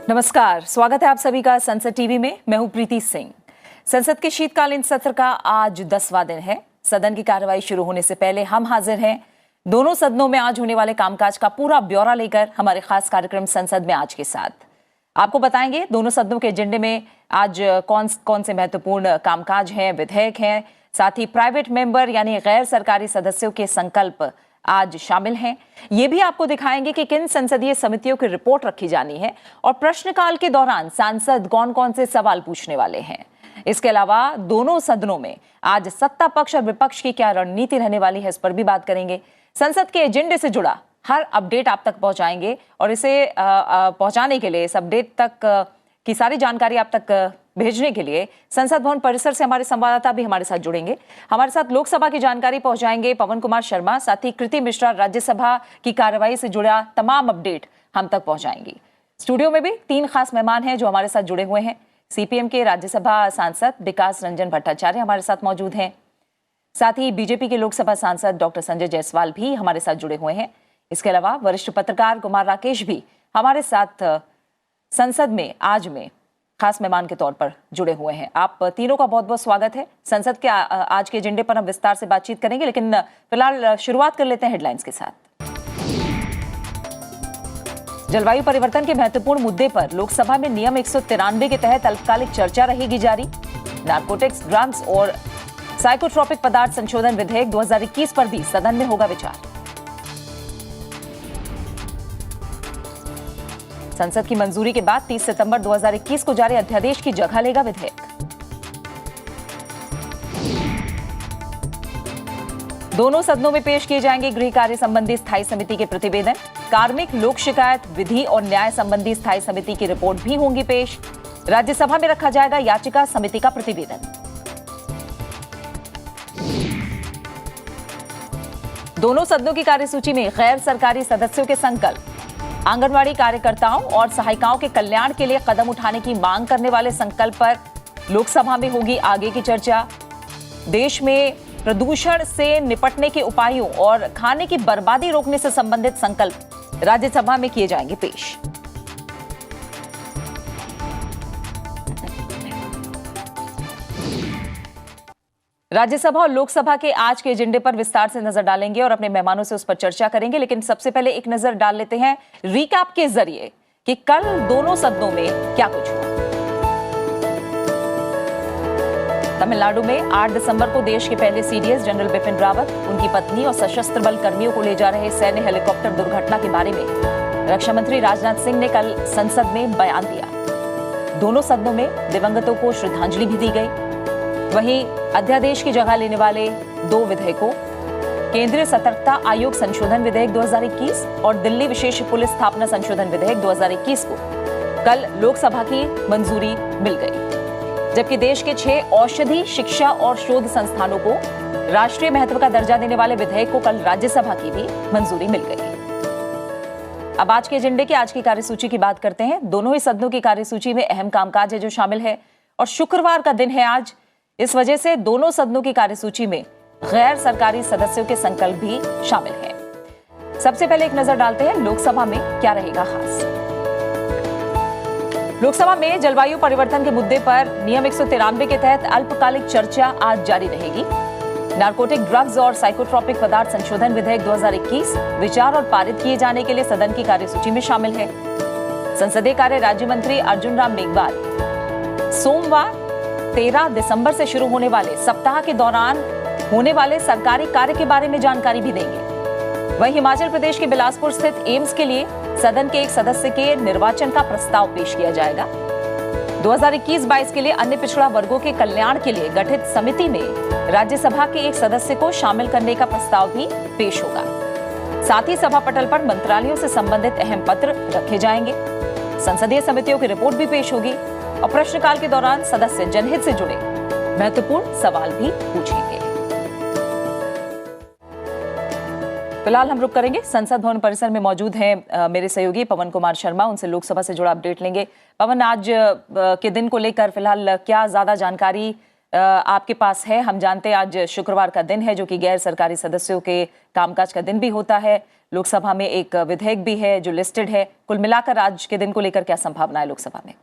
नमस्कार, स्वागत है आप सभी का संसद टीवी में। मैं हूं प्रीति सिंह। संसद के शीतकालीन सत्र का आज 10वां दिन है। सदन की कार्रवाई शुरू होने से पहले हम हाजिर हैं दोनों सदनों में आज होने वाले कामकाज का पूरा ब्यौरा लेकर हमारे खास कार्यक्रम संसद में आज के साथ। आपको बताएंगे दोनों सदनों के एजेंडे में आज कौन कौन से महत्वपूर्ण कामकाज हैं, विधेयक हैं, साथ ही प्राइवेट मेंबर यानी गैर सरकारी सदस्यों के संकल्प आज शामिल हैं। ये भी आपको दिखाएंगे कि किन संसदीय समितियों की रिपोर्ट रखी जानी है और प्रश्नकाल के दौरान सांसद कौन कौन से सवाल पूछने वाले हैं। इसके अलावा दोनों सदनों में आज सत्ता पक्ष और विपक्ष की क्या रणनीति रहने वाली है, इस पर भी बात करेंगे। संसद के एजेंडे से जुड़ा हर अपडेट आप तक पहुंचाएंगे और इसे पहुंचाने के लिए, इस अपडेट तक की सारी जानकारी आप तक भेजने के लिए संसद भवन परिसर से हमारे संवाददाता भी हमारे साथ जुड़ेंगे। हमारे साथ लोकसभा की जानकारी पहुंचाएंगे पवन कुमार शर्मा, साथ ही कृति मिश्रा राज्यसभा की कार्रवाई से जुड़ा तमाम अपडेट हम तक पहुंचाएंगी। स्टूडियो में भी 3 खास मेहमान हैं जो हमारे साथ जुड़े हुए हैं। सीपीएम के राज्यसभा सांसद विकास रंजन भट्टाचार्य हमारे साथ मौजूद हैं। साथ ही बीजेपी के लोकसभा सांसद डॉक्टर संजय जायसवाल भी हमारे साथ जुड़े हुए हैं। इसके अलावा वरिष्ठ पत्रकार कुमार राकेश भी हमारे साथ संसद में आज में खास मेहमान के तौर पर जुड़े हुए हैं। आप तीनों का बहुत बहुत स्वागत है। संसद के आज के एजेंडे पर हम विस्तार से बातचीत करेंगे, लेकिन फिलहाल शुरुआत कर लेते हैं हेडलाइंस के साथ। जलवायु परिवर्तन के महत्वपूर्ण मुद्दे पर लोकसभा में नियम 193 के तहत अल्पकालिक चर्चा रहेगी जारी। नारकोटिक्स, ड्रग्स और साइकोट्रोपिक पदार्थ संशोधन विधेयक 2021 पर भी सदन में होगा विचार। संसद की मंजूरी के बाद 30 सितंबर 2021 को जारी अध्यादेश की जगह लेगा विधेयक। दोनों सदनों में पेश किए जाएंगे गृह कार्य संबंधी स्थायी समिति के प्रतिवेदन। कार्मिक लोक शिकायत विधि और न्याय संबंधी स्थायी समिति की रिपोर्ट भी होंगी पेश। राज्यसभा में रखा जाएगा याचिका समिति का प्रतिवेदन। दोनों सदनों की कार्यसूची में गैर सरकारी सदस्यों के संकल्प। आंगनवाड़ी कार्यकर्ताओं और सहायिकाओं के कल्याण के लिए कदम उठाने की मांग करने वाले संकल्प पर लोकसभा में होगी आगे की चर्चा। देश में प्रदूषण से निपटने के उपायों और खाने की बर्बादी रोकने से संबंधित संकल्प राज्यसभा में किए जाएंगे पेश। राज्यसभा और लोकसभा के आज के एजेंडे पर विस्तार से नजर डालेंगे और अपने मेहमानों से उस पर चर्चा करेंगे, लेकिन सबसे पहले एक नजर डाल लेते हैं रिकैप के जरिए कि कल दोनों सदनों में क्या कुछ हुआ। तमिलनाडु में 8 दिसंबर को देश के पहले सीडीएस जनरल बिपिन रावत, उनकी पत्नी और सशस्त्र बल कर्मियों को ले जा रहे सैन्य हेलीकॉप्टर दुर्घटना के बारे में रक्षा मंत्री राजनाथ सिंह ने कल संसद में बयान दिया। दोनों सदनों में दिवंगतों को श्रद्धांजलि भी दी गई। वहीं अध्यादेश की जगह लेने वाले 2 विधेयकों, केंद्रीय सतर्कता आयोग संशोधन विधेयक 2021 और दिल्ली विशेष पुलिस स्थापना संशोधन विधेयक 2021 को कल लोकसभा की मंजूरी मिल गई, जबकि देश के 6 औषधि, शिक्षा और शोध संस्थानों को राष्ट्रीय महत्व का दर्जा देने वाले विधेयक को कल राज्यसभा की भी मंजूरी मिल गई। अब आज के एजेंडे की आज की कार्यसूची की बात करते हैं। दोनों ही सदनों की कार्यसूची में अहम कामकाज है जो शामिल है और शुक्रवार का दिन है आज। इस वजह से दोनों सदनों की कार्यसूची में गैर सरकारी सदस्यों के संकल्प भी शामिल हैं। सबसे पहले एक नजर डालते हैं लोकसभा में क्या रहेगा खास। लोकसभा में जलवायु परिवर्तन के मुद्दे पर नियम 193 के तहत अल्पकालिक चर्चा आज जारी रहेगी। नारकोटिक, ड्रग्स और साइकोट्रोपिक पदार्थ संशोधन विधेयक 2021 विचार और पारित किए जाने के लिए सदन की कार्यसूची में शामिल है। संसदीय कार्य राज्य मंत्री अर्जुन राम मेघवाल सोमवार 13 दिसंबर से शुरू होने वाले सप्ताह के दौरान होने वाले सरकारी कार्य के बारे में जानकारी भी देंगे। वहीं हिमाचल प्रदेश के बिलासपुर स्थित एम्स के लिए सदन के एक सदस्य के निर्वाचन का प्रस्ताव पेश किया जाएगा। 2021-22 के लिए अन्य पिछड़ा वर्गों के कल्याण के लिए गठित समिति में राज्यसभा के एक सदस्य को शामिल करने का प्रस्ताव भी पेश होगा। साथ ही सभा पटल पर मंत्रालयों से संबंधित अहम पत्र रखे जाएंगे। संसदीय समितियों की रिपोर्ट भी पेश होगी और प्रश्नकाल के दौरान सदस्य जनहित से जुड़े महत्वपूर्ण सवाल भी पूछेंगे। फिलहाल हम रुक करेंगे। संसद भवन परिसर में मौजूद हैं मेरे सहयोगी पवन कुमार शर्मा, उनसे लोकसभा से जुड़ा अपडेट लेंगे। पवन, आज के दिन को लेकर फिलहाल क्या ज्यादा जानकारी आपके पास है? हम जानते हैं आज शुक्रवार का दिन है जो कि गैर सरकारी सदस्यों के कामकाज का दिन भी होता है। लोकसभा में एक विधेयक भी है जो लिस्टेड है। कुल मिलाकर आज के दिन को लेकर क्या संभावना है लोकसभा में?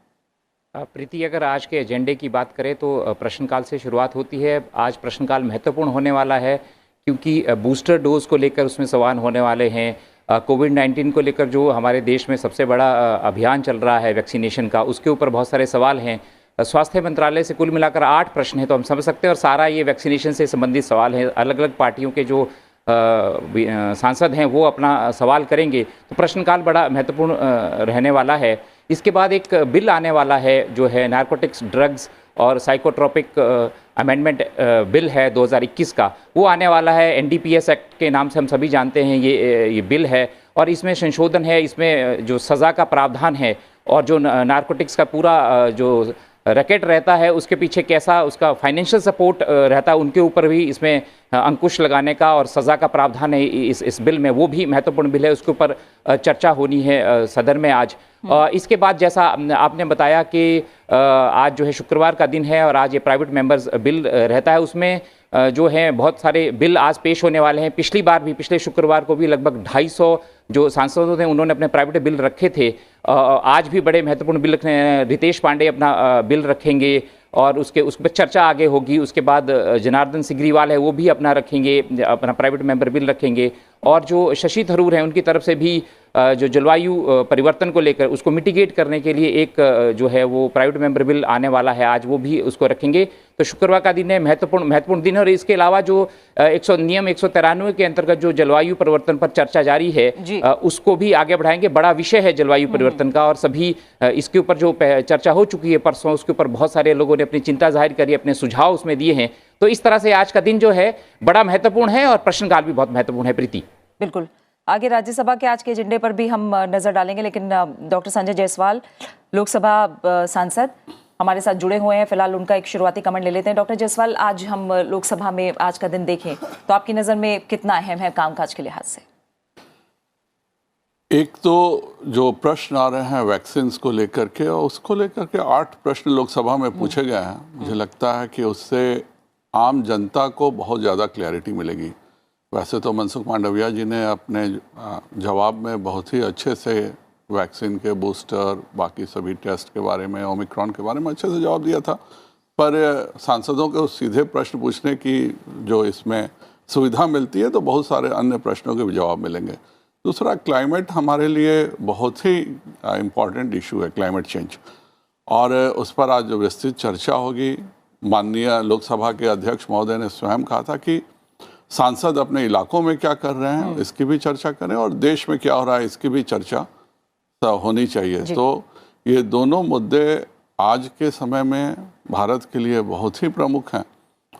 प्रीति, अगर आज के एजेंडे की बात करें तो प्रश्नकाल से शुरुआत होती है। आज प्रश्नकाल महत्वपूर्ण होने वाला है क्योंकि बूस्टर डोज को लेकर उसमें सवाल होने वाले हैं। कोविड-19 को लेकर जो हमारे देश में सबसे बड़ा अभियान चल रहा है वैक्सीनेशन का, उसके ऊपर बहुत सारे सवाल हैं। स्वास्थ्य मंत्रालय से कुल मिलाकर 8 प्रश्न हैं, तो हम समझ सकते हैं, और सारा ये वैक्सीनेशन से संबंधित सवाल हैं। अलग अलग पार्टियों के जो सांसद हैं वो अपना सवाल करेंगे, तो प्रश्नकाल बड़ा महत्वपूर्ण रहने वाला है। इसके बाद एक बिल आने वाला है जो है नारकोटिक्स, ड्रग्स और साइकोट्रोपिक अमेंडमेंट बिल है 2021 का, वो आने वाला है। एनडीपीएस एक्ट के नाम से हम सभी जानते हैं ये बिल है, और इसमें संशोधन है। इसमें जो सज़ा का प्रावधान है और जो नारकोटिक्स का पूरा जो रैकेट रहता है उसके पीछे कैसा उसका फाइनेंशियल सपोर्ट रहता है, उनके ऊपर भी इसमें अंकुश लगाने का और सज़ा का प्रावधान है इस बिल में। वो भी महत्वपूर्ण बिल है, उसके ऊपर चर्चा होनी है सदन में आज। इसके बाद जैसा आपने बताया कि आज जो है शुक्रवार का दिन है और आज ये प्राइवेट मेंबर्स बिल रहता है, उसमें जो है बहुत सारे बिल आज पेश होने वाले हैं। पिछली बार भी, पिछले शुक्रवार को भी लगभग 250 जो सांसदों थे उन्होंने अपने प्राइवेट बिल रखे थे। आज भी बड़े महत्वपूर्ण बिल रखने हैं। रितेश पांडे अपना बिल रखेंगे और उस पर चर्चा आगे होगी। उसके बाद जनार्दन सिग्रीवाल है वो भी अपना रखेंगे, अपना प्राइवेट मेंबर बिल रखेंगे। और जो शशि थरूर हैं उनकी तरफ से भी जो जलवायु परिवर्तन को लेकर उसको मिटिगेट करने के लिए एक जो है वो प्राइवेट मेंबर बिल आने वाला है, आज वो भी उसको रखेंगे। तो शुक्रवार का दिन है, महत्वपूर्ण दिन है। और इसके अलावा जो नियम 193 के अंतर्गत जो जलवायु परिवर्तन पर चर्चा जारी है उसको भी आगे बढ़ाएंगे। बड़ा विषय है जलवायु परिवर्तन का, और सभी इसके ऊपर जो चर्चा हो चुकी है परसों, उसके ऊपर बहुत सारे लोगों ने अपनी चिंता जाहिर करी, अपने सुझाव उसमें दिए हैं। तो इस तरह से आज का दिन जो है बड़ा महत्वपूर्ण है और प्रश्नकाल भी बहुत महत्वपूर्ण है। प्रीति, बिल्कुल। आगे राज्यसभा के आज के एजेंडे पर भी हम नजर डालेंगे, लेकिन डॉक्टर संजय जायसवाल लोकसभा सांसद हमारे साथ जुड़े हुए हैं। फिलहाल उनका एक शुरुआती कमेंट ले लेते हैं। डॉक्टर जायसवाल, आज हम लोकसभा में आज का दिन देखें तो आपकी नज़र में कितना अहम है कामकाज के लिहाज से? एक तो जो प्रश्न आ रहे हैं वैक्सीन को लेकर के, और उसको लेकर के 8 प्रश्न लोकसभा में पूछे गए हैं। मुझे लगता है कि उससे आम जनता को बहुत ज़्यादा क्लैरिटी मिलेगी। वैसे तो मनसुख मांडविया जी ने अपने जवाब में बहुत ही अच्छे से वैक्सीन के बूस्टर, बाकी सभी टेस्ट के बारे में, ओमिक्रॉन के बारे में अच्छे से जवाब दिया था, पर सांसदों को सीधे प्रश्न पूछने की जो इसमें सुविधा मिलती है तो बहुत सारे अन्य प्रश्नों के भी जवाब मिलेंगे। दूसरा, क्लाइमेट हमारे लिए बहुत ही इम्पॉर्टेंट इशू है, क्लाइमेट चेंज, और उस पर आज विस्तृत चर्चा होगी। माननीय लोकसभा के अध्यक्ष महोदय ने स्वयं कहा था कि सांसद अपने इलाकों में क्या कर रहे हैं इसकी भी चर्चा करें, और देश में क्या हो रहा है इसकी भी चर्चा होनी चाहिए। तो ये दोनों मुद्दे आज के समय में भारत के लिए बहुत ही प्रमुख हैं,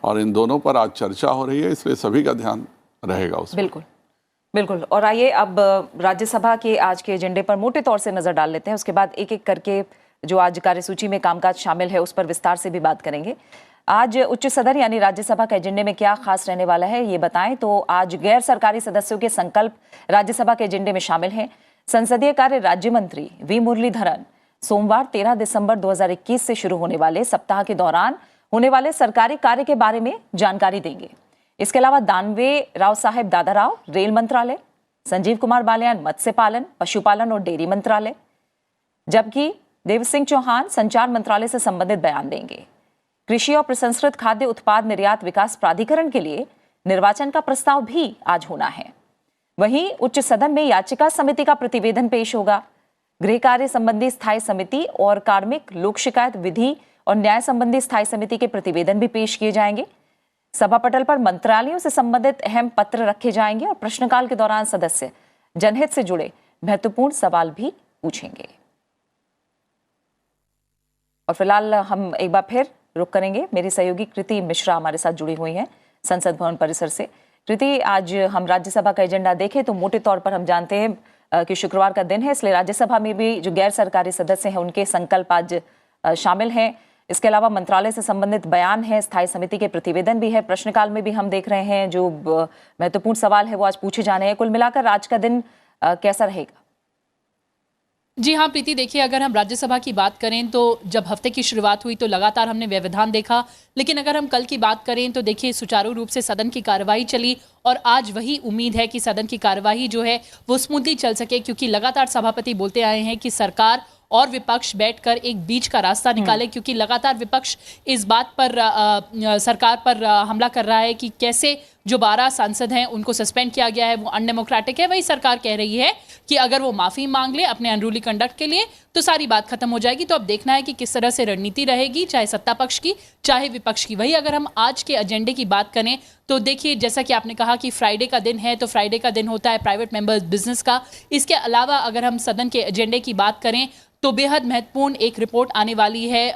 और इन दोनों पर आज चर्चा हो रही है, इसलिए सभी का ध्यान रहेगा उसमें। बिल्कुल बिल्कुल। और आइए अब राज्यसभा के आज के एजेंडे पर मोटे तौर से नजर डाल लेते हैं। उसके बाद एक एक करके जो आज कार्यसूची में कामकाज शामिल है उस पर विस्तार से भी बात करेंगे। आज उच्च सदन यानी राज्यसभा के एजेंडे में क्या खास रहने वाला है ये बताएं तो आज गैर सरकारी सदस्यों के संकल्प राज्यसभा के एजेंडे में शामिल हैं। संसदीय कार्य राज्य मंत्री वी मुरलीधरन सोमवार 13 दिसंबर 2021 से शुरू होने वाले सप्ताह के दौरान होने वाले सरकारी कार्य के बारे में जानकारी देंगे। इसके अलावा दानवे राव साहेब दादाराव रेल मंत्रालय, संजीव कुमार बालियान मत्स्य पालन, पशुपालन और डेयरी मंत्रालय, जबकि देव सिंह चौहान संचार मंत्रालय से संबंधित बयान देंगे। कृषि और प्रसंस्कृत खाद्य उत्पाद निर्यात विकास प्राधिकरण के लिए निर्वाचन का प्रस्ताव भी आज होना है। वहीं उच्च सदन में याचिका समिति का प्रतिवेदन पेश होगा। गृह कार्य संबंधी स्थायी समिति और कार्मिक लोक शिकायत विधि और न्याय संबंधी स्थायी समिति के प्रतिवेदन भी पेश किए जाएंगे। सभा पटल पर मंत्रालयों से संबंधित अहम पत्र रखे जाएंगे और प्रश्नकाल के दौरान सदस्य जनहित से जुड़े महत्वपूर्ण सवाल भी पूछेंगे। और फिलहाल हम एक बार फिर रुक करेंगे। मेरी सहयोगी कृति मिश्रा हमारे साथ जुड़ी हुई हैं संसद भवन परिसर से। कृति, आज हम राज्यसभा का एजेंडा देखें तो मोटे तौर पर हम जानते हैं कि शुक्रवार का दिन है, इसलिए राज्यसभा में भी जो गैर सरकारी सदस्य हैं उनके संकल्प आज शामिल हैं। इसके अलावा मंत्रालय से संबंधित बयान है, स्थायी समिति के प्रतिवेदन भी है, प्रश्नकाल में भी हम देख रहे हैं जो महत्वपूर्ण सवाल है वो आज पूछे जाने हैं। कुल मिलाकर आज का दिन कैसा रहेगा? जी हाँ प्रीति, देखिए अगर हम राज्यसभा की बात करें तो जब हफ्ते की शुरुआत हुई तो लगातार हमने व्यवधान देखा, लेकिन अगर हम कल की बात करें तो देखिए सुचारू रूप से सदन की कार्यवाही चली और आज वही उम्मीद है कि सदन की कार्यवाही जो है वो स्मूथली चल सके, क्योंकि लगातार सभापति बोलते आए हैं कि सरकार और विपक्ष बैठकर एक बीच का रास्ता निकाले, क्योंकि लगातार विपक्ष इस बात पर सरकार पर हमला कर रहा है कि कैसे जो 12 सांसद हैं उनको सस्पेंड किया गया है वो अनडेमोक्रेटिक है। वही सरकार कह रही है कि अगर वो माफी मांग ले अपने अनरूली कंडक्ट के लिए तो सारी बात खत्म हो जाएगी। तो अब देखना है कि किस तरह से रणनीति रहेगी, चाहे सत्ता पक्ष की चाहे विपक्ष की। वही अगर हम आज के एजेंडे की बात करें तो देखिए जैसा कि आपने कहा कि फ्राइडे का दिन है, तो फ्राइडे का दिन होता है प्राइवेट मेंबर्स बिजनेस का। इसके अलावा अगर हम सदन के एजेंडे की बात करें तो बेहद महत्वपूर्ण एक रिपोर्ट आने वाली है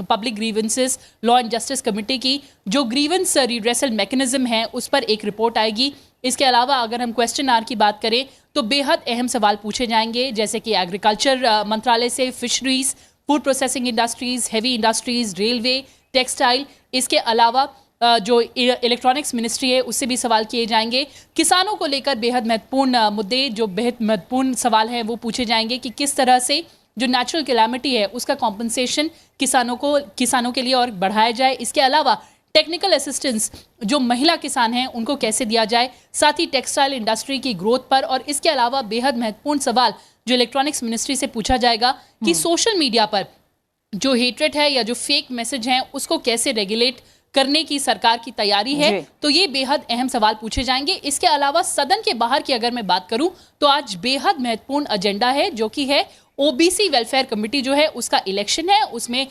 public grievances law and justice committee की। जो ग्रीवेंस रिड्रेसल मैकेनिज्म है उस पर एक रिपोर्ट आएगी। इसके अलावा अगर हम क्वेश्चन आवर की बात करें तो बेहद अहम सवाल पूछे जाएंगे, जैसे कि एग्रीकल्चर मंत्रालय से fisheries, food processing industries, heavy industries, railway, textile, इसके अलावा जो इलेक्ट्रॉनिक्स मिनिस्ट्री है उससे भी सवाल किए जाएंगे। किसानों को लेकर बेहद महत्वपूर्ण मुद्दे, जो बेहद महत्वपूर्ण सवाल हैं वो पूछे जाएंगे कि किस तरह से जो नेचुरल कैलामिटी है उसका कॉम्पनसेशन किसानों के लिए और बढ़ाया जाए। इसके अलावा टेक्निकल असिस्टेंस जो महिला किसान हैं उनको कैसे दिया जाए, साथ ही टेक्सटाइल इंडस्ट्री की ग्रोथ पर। और इसके अलावा बेहद महत्वपूर्ण सवाल जो इलेक्ट्रॉनिक्स मिनिस्ट्री से पूछा जाएगा कि सोशल मीडिया पर जो हेट्रेट है या जो फेक मैसेज हैं उसको कैसे रेगुलेट करने की सरकार की तैयारी है। तो ये बेहद अहम सवाल पूछे जाएंगे। इसके अलावा सदन के बाहर की अगर मैं बात करूं तो आज बेहद महत्वपूर्ण एजेंडा है, जो कि है ओबीसी वेलफेयर कमेटी जो है उसका इलेक्शन है। उसमें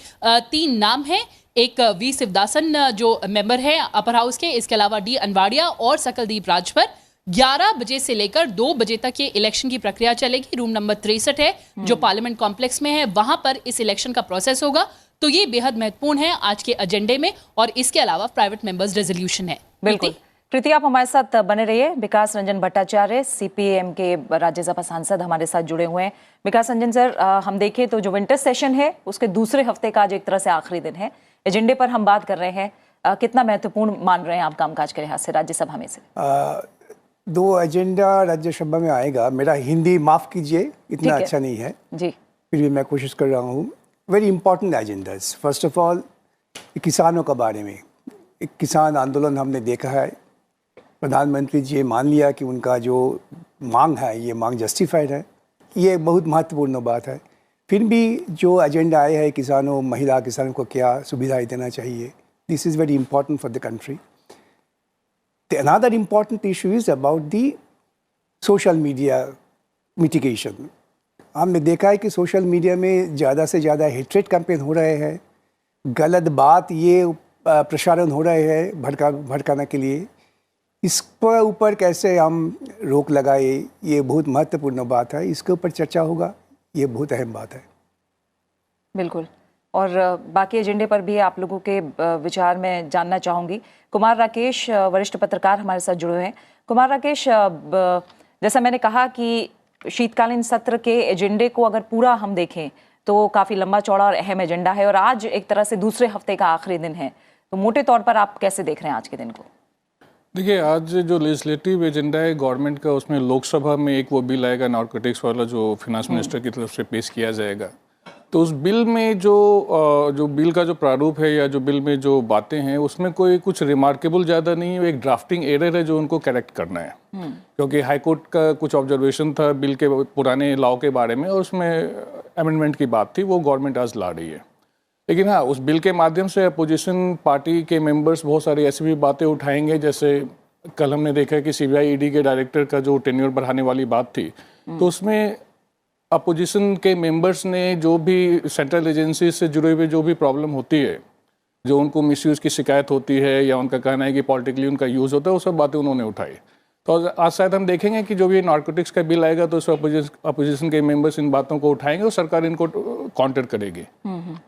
3 नाम हैं, एक वी शिवदासन जो मेंबर है अपर हाउस के, इसके अलावा डी अनवाड़िया और सकलदीप राजभर। 11 बजे से लेकर 2 बजे तक ये इलेक्शन की प्रक्रिया चलेगी। रूम नंबर 63 है जो पार्लियामेंट कॉम्प्लेक्स में है, वहां पर इस इलेक्शन का प्रोसेस होगा। तो ये बेहद महत्वपूर्ण है आज के एजेंडे में। और इसके अलावा प्राइवेट मेंबर्स रेजोल्यूशन है। बिल्कुल कृति, आप हमारे साथ बने रहिए। विकास रंजन भट्टाचार्य सीपीएम के राज्यसभा सांसद हमारे साथ जुड़े हुए हैं। विकास रंजन सर, हम देखें तो जो विंटर सेशन है उसके दूसरे हफ्ते का आज एक तरह से आखिरी दिन है। एजेंडे पर हम बात कर रहे हैं, कितना महत्वपूर्ण मान रहे हैं आप कामकाज के लिहाज से राज्यसभा में से? 2 एजेंडा राज्यसभा में आएगा। मेरा हिंदी माफ कीजिए, इतना अच्छा नहीं है जी, फिर भी मैं कोशिश कर रहा हूँ। Very important agendas. First of all किसानों के बारे में एक किसान आंदोलन हमने देखा है। प्रधानमंत्री जी मान लिया कि उनका जो मांग है ये मांग जस्टिफाइड है, ये बहुत महत्वपूर्ण बात है। फिर भी जो एजेंडा आया है किसानों किसानों को क्या सुविधाएं देना चाहिए, this is very important for the country. The another important issue is about the social media mitigation. हमने देखा है कि सोशल मीडिया में ज़्यादा से ज़्यादा हेट्रेट कैंपेन हो रहे हैं, गलत बात ये प्रसारण हो रहे हैं भड़काने के लिए। इस पर ऊपर कैसे हम रोक लगाए, ये बहुत महत्वपूर्ण बात है। इसके ऊपर चर्चा होगा, ये बहुत अहम बात है। बिल्कुल। और बाकी एजेंडे पर भी आप लोगों के विचार में जानना चाहूँगी। कुमार राकेश वरिष्ठ पत्रकार हमारे साथ जुड़े हैं। कुमार राकेश, जैसा मैंने कहा कि शीतकालीन सत्र के एजेंडे को अगर पूरा हम देखें तो काफ़ी लंबा चौड़ा और अहम एजेंडा है और आज एक तरह से दूसरे हफ्ते का आखिरी दिन है। तो मोटे तौर पर आप कैसे देख रहे हैं आज के दिन को? देखिए, आज जो लेजिस्लेटिव एजेंडा है गवर्नमेंट का, उसमें लोकसभा में एक वो बिल आएगा नारकोटिक्स वाला जो फिनांस मिनिस्टर की तरफ से पेश किया जाएगा। तो उस बिल में जो बिल का जो प्रारूप है या जो बिल में जो बातें हैं उसमें कोई कुछ रिमार्केबल ज़्यादा नहीं है। एक ड्राफ्टिंग एरर है जो उनको करेक्ट करना है, क्योंकि हाई कोर्ट का कुछ ऑब्जर्वेशन था बिल के पुराने लॉ के बारे में और उसमें अमेंडमेंट की बात थी, वो गवर्नमेंट आज ला रही है। लेकिन हाँ, उस बिल के माध्यम से अपोजिशन पार्टी के मेंबर्स बहुत सारी ऐसी भी बातें उठाएंगे, जैसे कल हमने देखा कि सीबीआई ईडी के डायरेक्टर का जो टेन्योर बढ़ाने वाली बात थी, तो उसमें अपोजिशन के मेंबर्स ने जो भी सेंट्रल एजेंसी से जुड़े हुए जो भी प्रॉब्लम होती है, जो उनको मिसयूज़ की शिकायत होती है या उनका कहना है कि पॉलिटिकली उनका यूज़ होता है, वो सब बातें उन्होंने उठाई। तो आज शायद हम देखेंगे कि जो भी नारकोटिक्स का बिल आएगा तो उसमें अपोजिशन के मेंबर्स इन बातों को उठाएंगे और सरकार इनको काउंटर करेगी।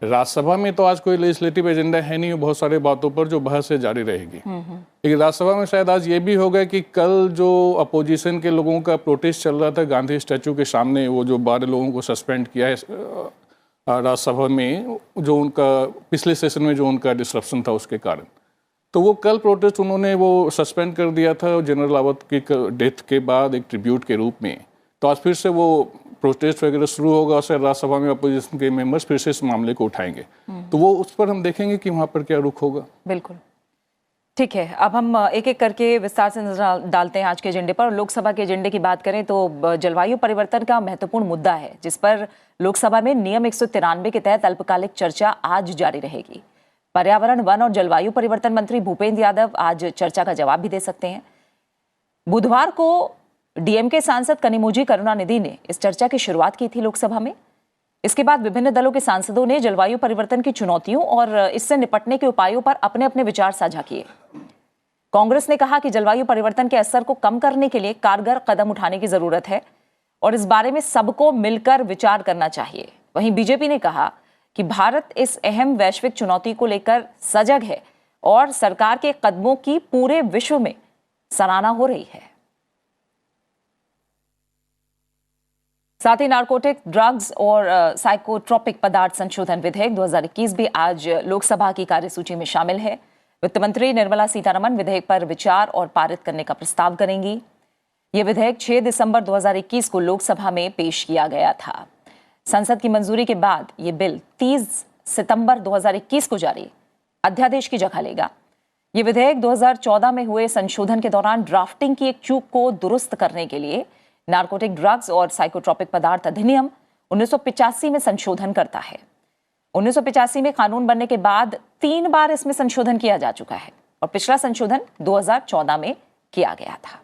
राज्यसभा में तो आज कोई लेजिस्लेटिव एजेंडा है नहीं, बहुत सारे बातों पर जो बहस है जारी रहेगी। लेकिन राज्यसभा में शायद आज ये भी होगा कि कल जो अपोजिशन के लोगों का प्रोटेस्ट चल रहा था गांधी स्टैचू के सामने, वो जो 12 लोगों को सस्पेंड किया है राज्यसभा में, जो उनका पिछले सेशन में जो उनका डिसरप्शन था उसके कारण, तो वो कल प्रोटेस्ट उन्होंने वो सस्पेंड कर दिया था जनरल रावत की डेथ के बाद एक ट्रिब्यूट के रूप में। तो आज फिर से वो प्रोटेस्ट वगैरह शुरू होगा और फिर राज्यसभा में अपोजिशन के मेंबर्स फिर से इस मामले को उठाएंगे। तो वो उस पर हम देखेंगे कि वहाँ पर क्या रुख होगा। बिल्कुल ठीक है। अब हम एक एक करके विस्तार से नजर डालते हैं आज के एजेंडे पर। लोकसभा के एजेंडे की बात करें तो जलवायु परिवर्तन का महत्वपूर्ण मुद्दा है, जिस पर लोकसभा में नियम 193 के तहत अल्पकालिक चर्चा आज जारी रहेगी। पर्यावरण, वन और जलवायु परिवर्तन मंत्री भूपेंद्र यादव आज चर्चा का जवाब भी दे सकते हैं। बुधवार को डीएमके सांसद कनिमोझी करुणानिधि ने इस चर्चा की शुरुआत की थी लोकसभा में। इसके बाद विभिन्न दलों के सांसदों ने जलवायु परिवर्तन की चुनौतियों और इससे निपटने के उपायों पर अपने अपने विचार साझा किए। कांग्रेस ने कहा कि जलवायु परिवर्तन के असर को कम करने के लिए कारगर कदम उठाने की जरूरत है और इस बारे में सबको मिलकर विचार करना चाहिए। वहीं बीजेपी ने कहा कि भारत इस अहम वैश्विक चुनौती को लेकर सजग है और सरकार के कदमों की पूरे विश्व में सराहना हो रही है। साथ ही नारकोटिक, ड्रग्स और साइकोट्रोपिक पदार्थ संशोधन विधेयक 2021 भी आज लोकसभा की कार्यसूची में शामिल है। वित्त मंत्री निर्मला सीतारमण विधेयक पर विचार और पारित करने का प्रस्ताव करेंगी। यह विधेयक 6 दिसंबर 2021 को लोकसभा में पेश किया गया था। संसद की मंजूरी के बाद यह बिल 30 सितंबर 2021 को जारी अध्यादेश की जगह लेगा। यह विधेयक 2014 में हुए संशोधन के दौरान ड्राफ्टिंग की एक चूक को दुरुस्त करने के लिए नारकोटिक, ड्रग्स और साइकोट्रोपिक पदार्थ अधिनियम 1985 में संशोधन करता है। 1985 में कानून बनने के बाद 3 बार इसमें संशोधन किया जा चुका है और पिछला संशोधन 2014 में किया गया था।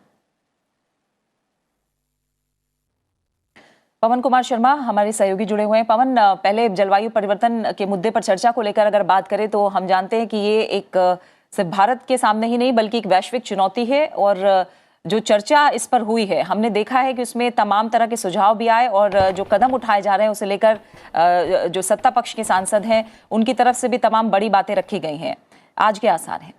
पवन कुमार शर्मा हमारे सहयोगी जुड़े हुए हैं। पवन, पहले जलवायु परिवर्तन के मुद्दे पर चर्चा को लेकर अगर बात करें तो हम जानते हैं कि ये एक सिर्फ भारत के सामने ही नहीं बल्कि एक वैश्विक चुनौती है और जो चर्चा इस पर हुई है हमने देखा है कि उसमें तमाम तरह के सुझाव भी आए और जो कदम उठाए जा रहे हैं उसे लेकर जो सत्ता पक्ष के सांसद हैं उनकी तरफ से भी तमाम बड़ी बातें रखी गई हैं। आज के आसार हैं?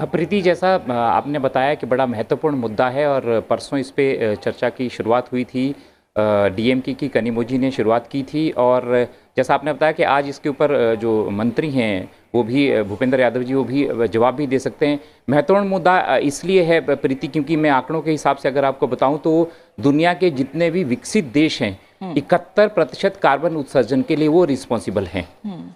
प्रीति, जैसा आपने बताया कि बड़ा महत्वपूर्ण मुद्दा है और परसों इस पे चर्चा की शुरुआत हुई थी। डीएमके की कनिमोझी ने शुरुआत की थी और जैसा आपने बताया कि आज इसके ऊपर जो मंत्री हैं वो भी भूपेंद्र यादव जी वो भी जवाब भी दे सकते हैं। महत्वपूर्ण मुद्दा इसलिए है प्रीति क्योंकि मैं आंकड़ों के हिसाब से अगर आपको बताऊं तो दुनिया के जितने भी विकसित देश हैं 71% कार्बन उत्सर्जन के लिए वो रिस्पॉन्सिबल हैं।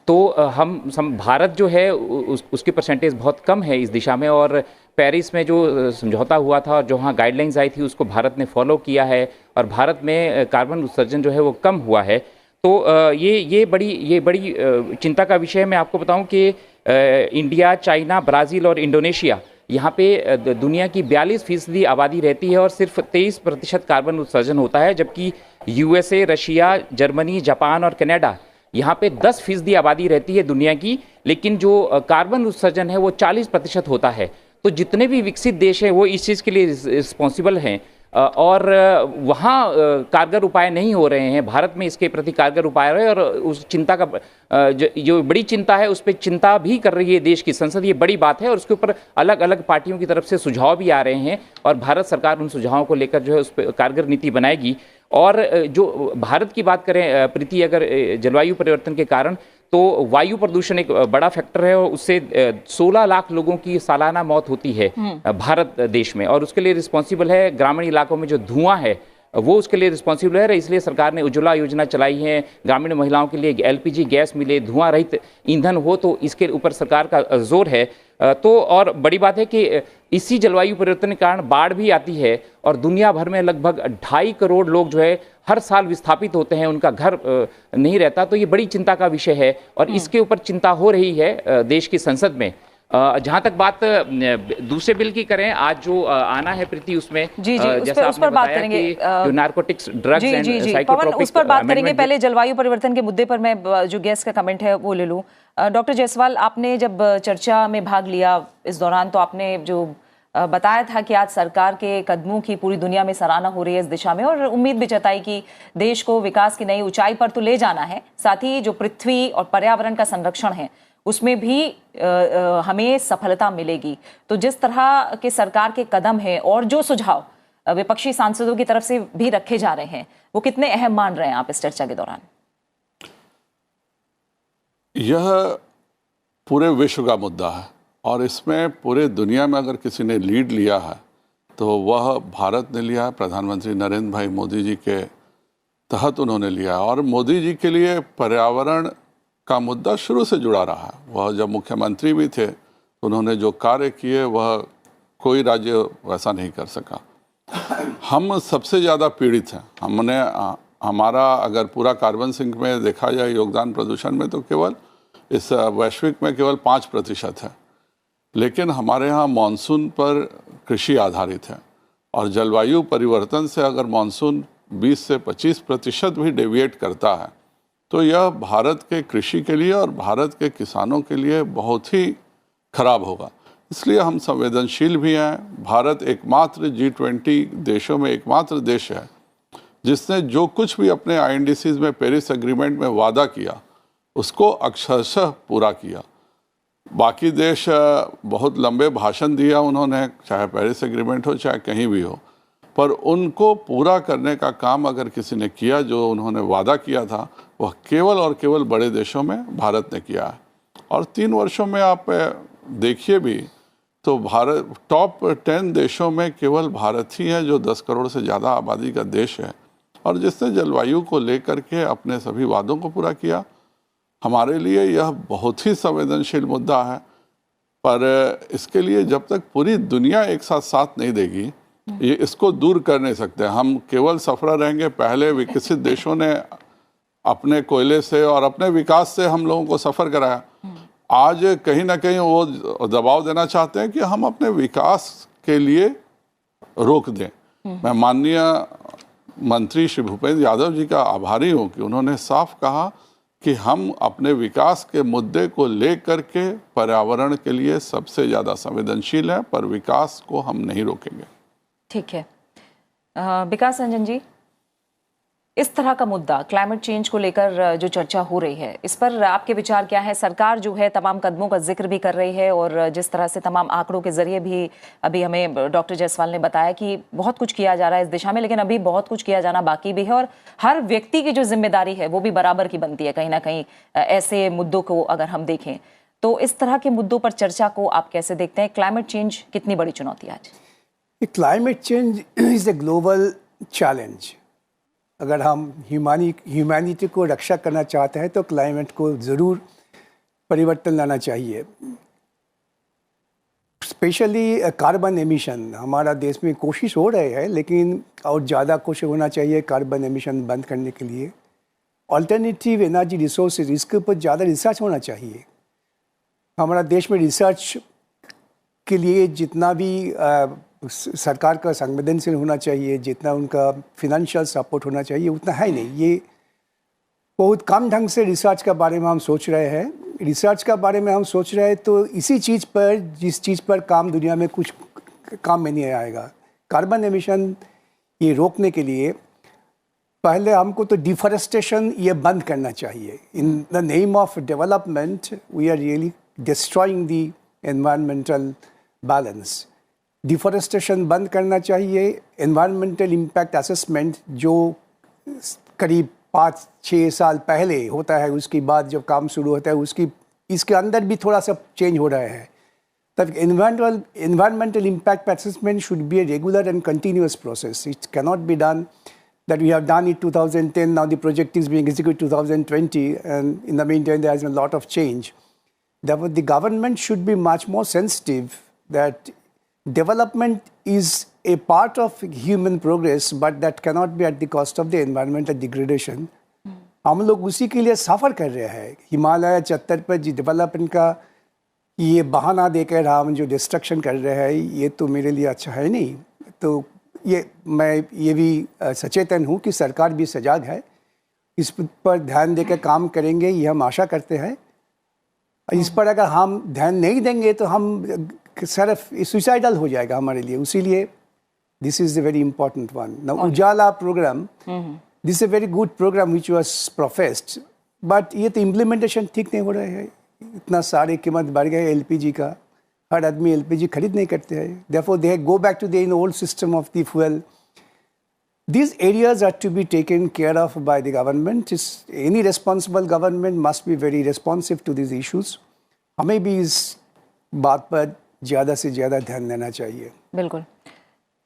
तो हम भारत जो है उसकी परसेंटेज बहुत कम है इस दिशा में और पेरिस में जो समझौता हुआ था और जहाँ गाइडलाइंस आई थी उसको भारत ने फॉलो किया है और भारत में कार्बन उत्सर्जन जो है वो कम हुआ है। तो ये बड़ी चिंता का विषय है। मैं आपको बताऊं कि इंडिया, चाइना, ब्राज़ील और इंडोनेशिया यहाँ पे दुनिया की 42% आबादी रहती है और सिर्फ 23% कार्बन उत्सर्जन होता है, जबकि यूएसए, रशिया, जर्मनी, जापान और कनाडा यहाँ पे 10% आबादी रहती है दुनिया की, लेकिन जो कार्बन उत्सर्जन है वो 40% होता है। तो जितने भी विकसित देश हैं वो इस चीज़ के लिए रिस्पॉन्सिबल हैं और वहाँ कारगर उपाय नहीं हो रहे हैं। भारत में इसके प्रति कारगर उपाय हो रहे हैं और उस चिंता का जो बड़ी चिंता है उस पर चिंता भी कर रही है देश की संसद। ये बड़ी बात है और उसके ऊपर अलग अलग पार्टियों की तरफ से सुझाव भी आ रहे हैं और भारत सरकार उन सुझावों को लेकर जो है उस पर कारगर नीति बनाएगी। और जो भारत की बात करें प्रीति, अगर जलवायु परिवर्तन के कारण तो वायु प्रदूषण एक बड़ा फैक्टर है और उससे 16 लाख लोगों की सालाना मौत होती है भारत देश में और उसके लिए रिस्पॉन्सिबल है ग्रामीण इलाकों में जो धुआं है वो उसके लिए रिस्पॉन्सिबल है। इसलिए सरकार ने उज्ज्वला योजना चलाई है, ग्रामीण महिलाओं के लिए एलपीजी गैस मिले, धुआं रहित ईंधन हो, तो इसके ऊपर सरकार का जोर है। तो और बड़ी बात है कि इसी जलवायु परिवर्तन के कारण बाढ़ भी आती है और दुनिया भर में लगभग 2.5 करोड़ लोग जो है हर साल विस्थापित होते हैं, उनका घर नहीं रहता। तो ये बड़ी चिंता का विषय है और इसके ऊपर चिंता हो रही है देश की संसद में। जहां तक बात दूसरे बिल की करें, आज जो आना है प्रीति उसमें उस पर बात करेंगे, जो नारकोटिक्स, ड्रग्स एंड साइकोट्रोपिक, उस पर बात करेंगे। पहले जलवायु परिवर्तन के मुद्दे पर मैं जो गेस्ट का कमेंट है वो ले लूं। डॉक्टर जायसवाल, आपने जब चर्चा में भाग लिया इस दौरान तो आपने जो बताया था कि आज सरकार के कदमों की पूरी दुनिया में सराहना हो रही है इस दिशा में और उम्मीद भी जताई कि देश को विकास की नई ऊंचाई पर तो ले जाना है, साथ ही जो पृथ्वी और पर्यावरण का संरक्षण है उसमें भी हमें सफलता मिलेगी। तो जिस तरह के सरकार के कदम हैं और जो सुझाव विपक्षी सांसदों की तरफ से भी रखे जा रहे हैं वो कितने अहम मान रहे हैं आप इस चर्चा के दौरान? यह पूरे विश्व का मुद्दा है और इसमें पूरे दुनिया में अगर किसी ने लीड लिया है तो वह भारत ने लिया, प्रधानमंत्री नरेंद्र भाई मोदी जी के तहत उन्होंने लिया। और मोदी जी के लिए पर्यावरण का मुद्दा शुरू से जुड़ा रहा है। वह जब मुख्यमंत्री भी थे तो उन्होंने जो कार्य किए वह कोई राज्य वैसा नहीं कर सका। हम सबसे ज़्यादा पीड़ित हैं। हमारा अगर पूरा कार्बन सिंक में देखा जाए योगदान प्रदूषण में तो केवल इस वैश्विक में केवल 5% है। लेकिन हमारे यहाँ मानसून पर कृषि आधारित है और जलवायु परिवर्तन से अगर मानसून 20 से 25% भी डेविएट करता है तो यह भारत के कृषि के लिए और भारत के किसानों के लिए बहुत ही खराब होगा। इसलिए हम संवेदनशील भी हैं। भारत एकमात्र G20 देशों में एकमात्र देश है जिसने जो कुछ भी अपने INDCs में पेरिस एग्रीमेंट में वादा किया उसको अक्षरशः पूरा किया। बाकी देश बहुत लंबे भाषण दिया उन्होंने, चाहे पेरिस एग्रीमेंट हो चाहे कहीं भी हो, पर उनको पूरा करने का काम अगर किसी ने किया जो उन्होंने वादा किया था वह केवल और केवल बड़े देशों में भारत ने किया है। और 3 वर्षों में आप देखिए भी तो भारत टॉप 10 देशों में केवल भारत ही है जो 10 करोड़ से ज़्यादा आबादी का देश है और जिसने जलवायु को लेकर के अपने सभी वादों को पूरा किया। हमारे लिए यह बहुत ही संवेदनशील मुद्दा है, पर इसके लिए जब तक पूरी दुनिया एक साथ साथ नहीं देगी ये इसको दूर कर नहीं सकते। हम केवल सफरा रहेंगे। पहले विकसित देशों ने अपने कोयले से और अपने विकास से हम लोगों को सफ़र कराया। आज कहीं ना कहीं वो दबाव देना चाहते हैं कि हम अपने विकास के लिए रोक दें। मैं माननीय मंत्री श्री भूपेंद्र यादव जी का आभारी हूँ कि उन्होंने साफ कहा कि हम अपने विकास के मुद्दे को लेकर के पर्यावरण के लिए सबसे ज़्यादा संवेदनशील हैं, पर विकास को हम नहीं रोकेंगे। ठीक है। विकास रंजन जी, इस तरह का मुद्दा क्लाइमेट चेंज को लेकर जो चर्चा हो रही है इस पर आपके विचार क्या है? सरकार जो है तमाम कदमों का जिक्र भी कर रही है और जिस तरह से तमाम आंकड़ों के जरिए भी अभी हमें डॉक्टर जायसवाल ने बताया कि बहुत कुछ किया जा रहा है इस दिशा में, लेकिन अभी बहुत कुछ किया जाना बाकी भी है और हर व्यक्ति की जो जिम्मेदारी है वो भी बराबर की बनती है कहीं ना कहीं। ऐसे मुद्दों को अगर हम देखें तो इस तरह के मुद्दों पर चर्चा को आप कैसे देखते हैं? क्लाइमेट चेंज कितनी बड़ी चुनौती है आज? Climate change is a global challenge. अगर हम ह्यूमैनिटी को रक्षा करना चाहते हैं तो क्लाइमेट को ज़रूर परिवर्तन लाना चाहिए। स्पेशली कार्बन एमिशन हमारा देश में कोशिश हो रही है, लेकिन और ज़्यादा कोशिश होना चाहिए कार्बन एमिशन बंद करने के लिए। अल्टरनेटिव एनर्जी रिसोर्सेज, इसके ऊपर ज़्यादा रिसर्च होना चाहिए। हमारा देश में रिसर्च के लिए जितना भी सरकार का संवेदनशील होना चाहिए, जितना उनका फिनेंशियल सपोर्ट होना चाहिए उतना है नहीं। ये बहुत कम ढंग से रिसर्च के बारे में हम सोच रहे हैं। रिसर्च के बारे में हम सोच रहे हैं तो इसी चीज़ पर, जिस चीज़ पर काम दुनिया में कुछ काम में नहीं आएगा। कार्बन एमिशन ये रोकने के लिए पहले हमको तो डिफॉरेस्टेशन ये बंद करना चाहिए। In the name of development we are really destroying the environmental balance. Deforestation बंद करना चाहिए। एनवायरमेंटल इम्पैक्ट असेसमेंट जो करीब 5-6 साल पहले होता है, उसके बाद जब काम शुरू होता है इसके अंदर भी थोड़ा सा चेंज हो रहा है। तब environmental impact assessment should be a regular and continuous process. It cannot be done that we have done it 2010, now the project is being executed 2020, and in the meantime there has been a lot of change. Therefore, the government should be much more sensitive that development is a part of human progress, but that cannot be at the cost of the environmental degradation. हम लोग उसी के लिए सफ़र कर रहे हैं। हिमालय 74 पर जो डेवलपमेंट का ये बहाना देकर हम जो डिस्ट्रक्शन कर रहे हैं ये तो मेरे लिए अच्छा है नहीं। तो मैं ये भी सचेतन हूँ कि सरकार भी सजग है, इस पर ध्यान देकर काम करेंगे ये हम आशा करते हैं। इस पर अगर हम ध्यान नहीं देंगे तो हम सिर्फ सुसाइडल हो जाएगा हमारे लिए। इसीलिए this is a very important one. Now Ujala programme, this is a very good programme which was professed, but ये तो इम्प्लीमेंटेशन ठीक नहीं हो रहा है। इतना सारे कीमत बढ़ गए एलपीजी का, हर आदमी एलपीजी खरीद नहीं करते हैं। Therefore they go back to the old system of the fuel. These areas are to be taken care of by the government. Any responsible government must be very responsive to these issues. हमें भी इस बात पर ज़्यादा से ज़्यादा ध्यान देना चाहिए। बिल्कुल।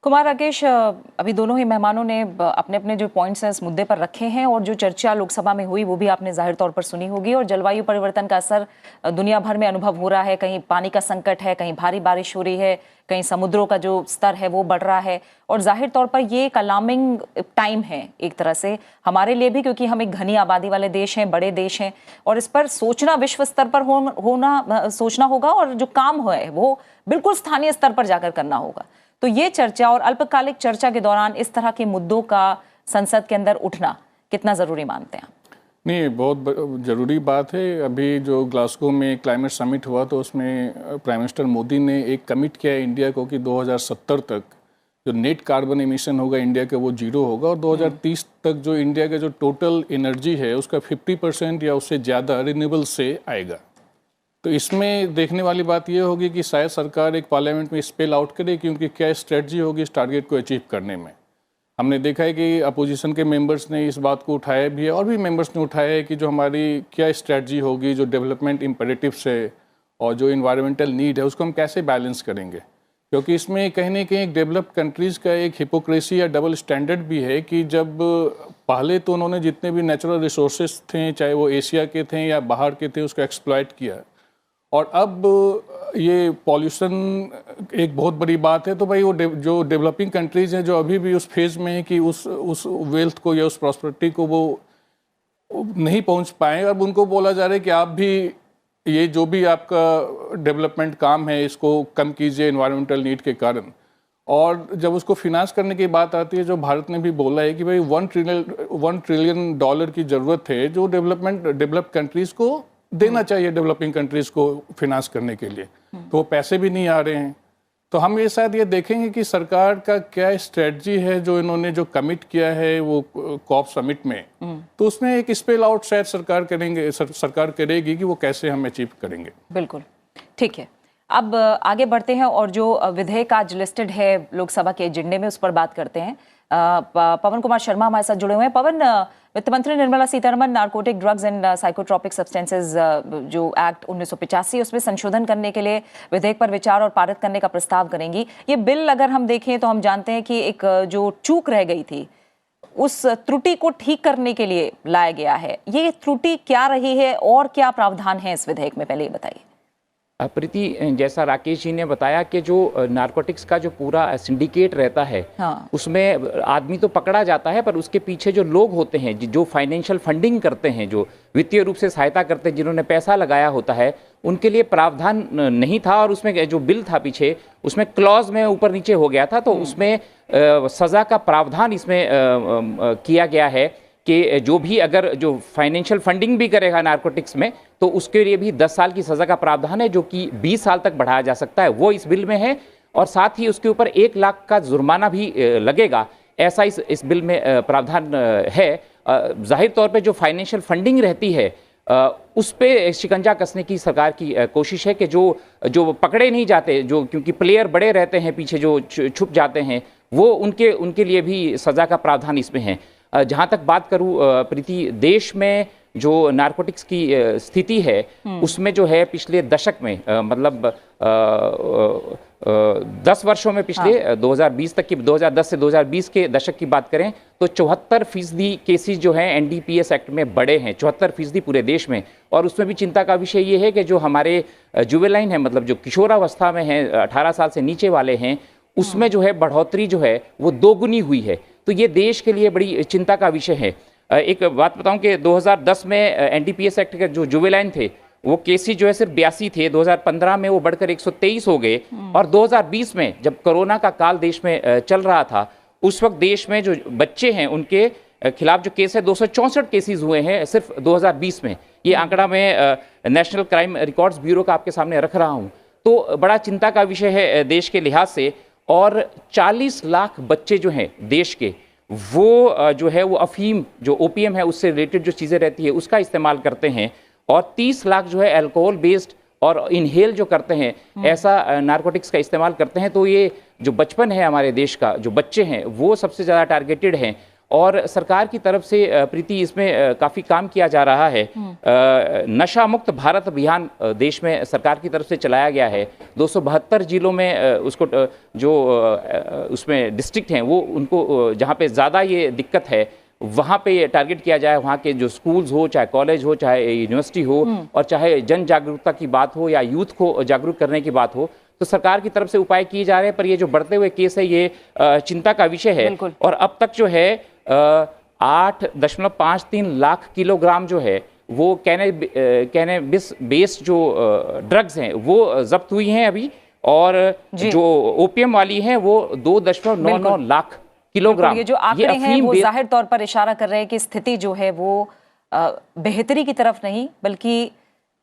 कुमार राकेश, अभी दोनों ही मेहमानों ने अपने अपने जो पॉइंट्स हैं इस मुद्दे पर रखे हैं और जो चर्चा लोकसभा में हुई वो भी आपने जाहिर तौर पर सुनी होगी। और जलवायु परिवर्तन का असर दुनिया भर में अनुभव हो रहा है, कहीं पानी का संकट है, कहीं भारी बारिश हो रही है, कहीं समुद्रों का जो स्तर है वो बढ़ रहा है। और जाहिर तौर पर ये एक अलार्मिंग टाइम है एक तरह से हमारे लिए भी, क्योंकि हम एक घनी आबादी वाले देश हैं, बड़े देश हैं, और इस पर सोचना विश्व स्तर पर सोचना होगा और जो काम है वो बिल्कुल स्थानीय स्तर पर जाकर करना होगा। तो ये चर्चा और अल्पकालिक चर्चा के दौरान इस तरह के मुद्दों का संसद के अंदर उठना कितना जरूरी मानते हैं? नहीं, बहुत ज़रूरी बात है। अभी जो ग्लासगो में क्लाइमेट समिट हुआ तो उसमें प्राइम मिनिस्टर मोदी ने एक कमिट किया है इंडिया को कि 2070 तक जो नेट कार्बन एमिशन होगा इंडिया का वो जीरो होगा, और 2030 तक जो इंडिया का जो टोटल एनर्जी है उसका 50% या उससे ज़्यादा रिन्यूएबल से आएगा। तो इसमें देखने वाली बात यह होगी कि शायद सरकार एक पार्लियामेंट में स्पेल आउट करे कि उनकी क्या स्ट्रेटजी होगी इस टारगेट को अचीव करने में। हमने देखा है कि अपोजिशन के मेंबर्स ने इस बात को उठाया भी है और भी मेंबर्स ने उठाया है कि जो हमारी क्या स्ट्रेटजी होगी, जो डेवलपमेंट इम्पेरेटिव्स है और जो इन्वायरमेंटल नीड है उसको हम कैसे बैलेंस करेंगे। क्योंकि इसमें कहीं ना कहीं एक डेवलप्ड कंट्रीज़ का एक हिपोक्रेसी या डबल स्टैंडर्ड भी है कि जब पहले तो उन्होंने जितने भी नेचुरल रिसोर्सेज थे, चाहे वो एशिया के थे या बाहर के थे, उसको एक्सप्लॉइट किया, और अब ये पॉल्यूशन एक बहुत बड़ी बात है। तो भाई वो जो डेवलपिंग कंट्रीज़ हैं जो अभी भी उस फेज़ में है कि उस वेल्थ को या उस प्रॉस्पेरिटी को वो नहीं पहुंच पाए, अब उनको बोला जा रहा है कि आप भी ये जो भी आपका डेवलपमेंट काम है इसको कम कीजिए एनवायरमेंटल नीड के कारण। और जब उसको फिनांस करने की बात आती है, जो भारत ने भी बोला है कि भाई $1 ट्रिलियन की ज़रूरत है जो डेवलप्ड कंट्रीज़ को देना चाहिए, डेवलपिंग कंट्रीज़ को फिनांस करने के लिए, तो वो पैसे भी नहीं आ रहे हैं। तो हम ये शायद ये देखेंगे कि सरकार का क्या स्ट्रेटजी है जो इन्होंने जो कमिट किया है वो कॉप समिट में, तो उसमें एक स्पेल आउट शायद सरकार करेगी कि वो कैसे हम अचीव करेंगे। बिल्कुल ठीक है। अब आगे बढ़ते हैं और जो विधेयक आज लिस्टेड है लोकसभा के एजेंडे में उस पर बात करते हैं। पवन कुमार शर्मा हमारे साथ जुड़े हुए हैं। पवन, वित्त मंत्री Nirmala Sitharaman narcotic drugs and psychotropic substances जो एक्ट 1985 उसमें संशोधन करने के लिए विधेयक पर विचार और पारित करने का प्रस्ताव करेंगी। ये बिल अगर हम देखें तो हम जानते हैं कि एक जो चूक रह गई थी उस त्रुटि को ठीक करने के लिए लाया गया है। ये त्रुटि क्या रही है और क्या प्रावधान है इस विधेयक में, पहले ये बताइए। प्रीति, जैसा राकेश जी ने बताया कि जो नारकोटिक्स का जो पूरा सिंडिकेट रहता है, हाँ, उसमें आदमी तो पकड़ा जाता है पर उसके पीछे जो लोग होते हैं जो फाइनेंशियल फंडिंग करते हैं, जो वित्तीय रूप से सहायता करते हैं, जिन्होंने पैसा लगाया होता है, उनके लिए प्रावधान नहीं था। और उसमें जो बिल था पीछे उसमें क्लॉज में ऊपर नीचे हो गया था, तो उसमें सज़ा का प्रावधान इसमें किया गया है कि जो भी अगर जो फाइनेंशियल फंडिंग भी करेगा नारकोटिक्स में तो उसके लिए भी 10 साल की सज़ा का प्रावधान है, जो कि 20 साल तक बढ़ाया जा सकता है, वो इस बिल में है। और साथ ही उसके ऊपर 1 लाख का जुर्माना भी लगेगा, ऐसा इस बिल में प्रावधान है। जाहिर तौर पे जो फाइनेंशियल फंडिंग रहती है उस पे शिकंजा कसने की सरकार की कोशिश है कि जो पकड़े नहीं जाते, जो क्योंकि प्लेयर बड़े रहते हैं पीछे जो छुप जाते हैं, वो उनके लिए भी सज़ा का प्रावधान इसमें है। जहाँ तक बात करूँ प्रीति, देश में जो नारकोटिक्स की स्थिति है उसमें जो है पिछले दशक में मतलब 10 वर्षों में पिछले, हाँ, 2020 तक की, 2010 से 2020 के दशक की बात करें तो 74% केसेस जो हैं एनडीपीएस एक्ट में बढ़े हैं, 74% पूरे देश में। और उसमें भी चिंता का विषय ये है कि जो हमारे जुवेलाइन है, मतलब जो किशोरावस्था में हैं, 18 साल से नीचे वाले हैं, उसमें जो है बढ़ोतरी जो है वो 2 गुनी हुई है। तो ये देश के लिए बड़ी चिंता का विषय है। एक बात बताऊं कि 2010 में एनडीपीएस एक्ट के जो जुवेलाइन थे वो केसेस जो है सिर्फ 82 थे, 2015 में वो बढ़कर 123 हो गए, और 2020 में जब कोरोना का काल देश में चल रहा था उस वक्त देश में जो बच्चे हैं उनके खिलाफ जो केस है 264 केसेस हुए हैं सिर्फ 2020 में। ये आंकड़ा मैं नेशनल क्राइम रिकॉर्ड्स ब्यूरो का आपके सामने रख रहा हूँ। तो बड़ा चिंता का विषय है देश के लिहाज से। और 40 लाख बच्चे जो हैं देश के, वो जो है वो अफीम, जो ओपीएम है उससे रिलेटेड जो चीज़ें रहती है उसका इस्तेमाल करते हैं, और 30 लाख जो है अल्कोहल बेस्ड और इनहेल जो करते हैं ऐसा नारकोटिक्स का इस्तेमाल करते हैं। तो ये जो बचपन है हमारे देश का, जो बच्चे हैं वो सबसे ज़्यादा टारगेटेड हैं। और सरकार की तरफ से प्रीति इसमें काफ़ी काम किया जा रहा है। नशा मुक्त भारत अभियान देश में सरकार की तरफ से चलाया गया है। 272 जिलों में उसको जो उसमें डिस्ट्रिक्ट हैं वो उनको जहाँ पे ज़्यादा ये दिक्कत है वहाँ पे टारगेट किया जाए। वहाँ के जो स्कूल्स हो, चाहे कॉलेज हो, चाहे यूनिवर्सिटी हो, और चाहे जन जागरूकता की बात हो या यूथ को जागरूक करने की बात हो, तो सरकार की तरफ से उपाय किए जा रहे हैं। पर ये जो बढ़ते हुए केस है ये चिंता का विषय है। और अब तक जो है 8.53 लाख किलोग्राम जो है वो कैनेबिस बेस्ड जो ड्रग्स हैं वो जब्त हुई हैं अभी, और जो ओपीएम वाली हैं वो 2.99 लाख किलोग्राम। ये जो आंकड़े हैं वो जाहिर तौर पर इशारा कर रहे हैं कि स्थिति जो है वो बेहतरी की तरफ नहीं बल्कि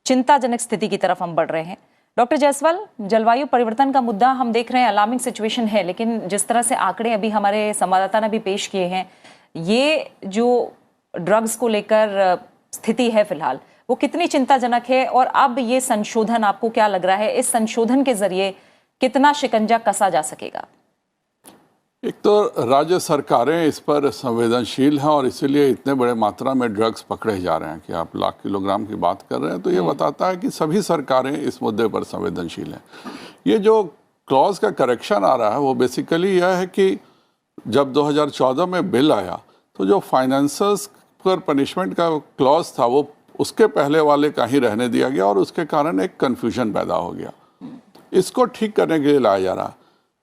चिंताजनक स्थिति की तरफ हम बढ़ रहे हैं। डॉक्टर जायसवाल, जलवायु परिवर्तन का मुद्दा हम देख रहे हैं, अलार्मिंग सिचुएशन है, लेकिन जिस तरह से आंकड़े अभी हमारे संवाददाता ने भी पेश किए हैं, ये जो ड्रग्स को लेकर स्थिति है फिलहाल वो कितनी चिंताजनक है, और अब ये संशोधन आपको क्या लग रहा है, इस संशोधन के जरिए कितना शिकंजा कसा जा सकेगा? एक तो राज्य सरकारें इस पर संवेदनशील हैं और इसीलिए इतने बड़े मात्रा में ड्रग्स पकड़े जा रहे हैं। कि आप लाख किलोग्राम की बात कर रहे हैं तो ये बताता है कि सभी सरकारें इस मुद्दे पर संवेदनशील हैं। ये जो क्लॉज का करेक्शन आ रहा है वो बेसिकली यह है कि जब 2014 में बिल आया तो जो फाइनेंसर्स पर पनिशमेंट का क्लॉज था वो उसके पहले वाले का ही रहने दिया गया और उसके कारण एक कन्फ्यूजन पैदा हो गया। इसको ठीक करने के लिए लाया जा रहा,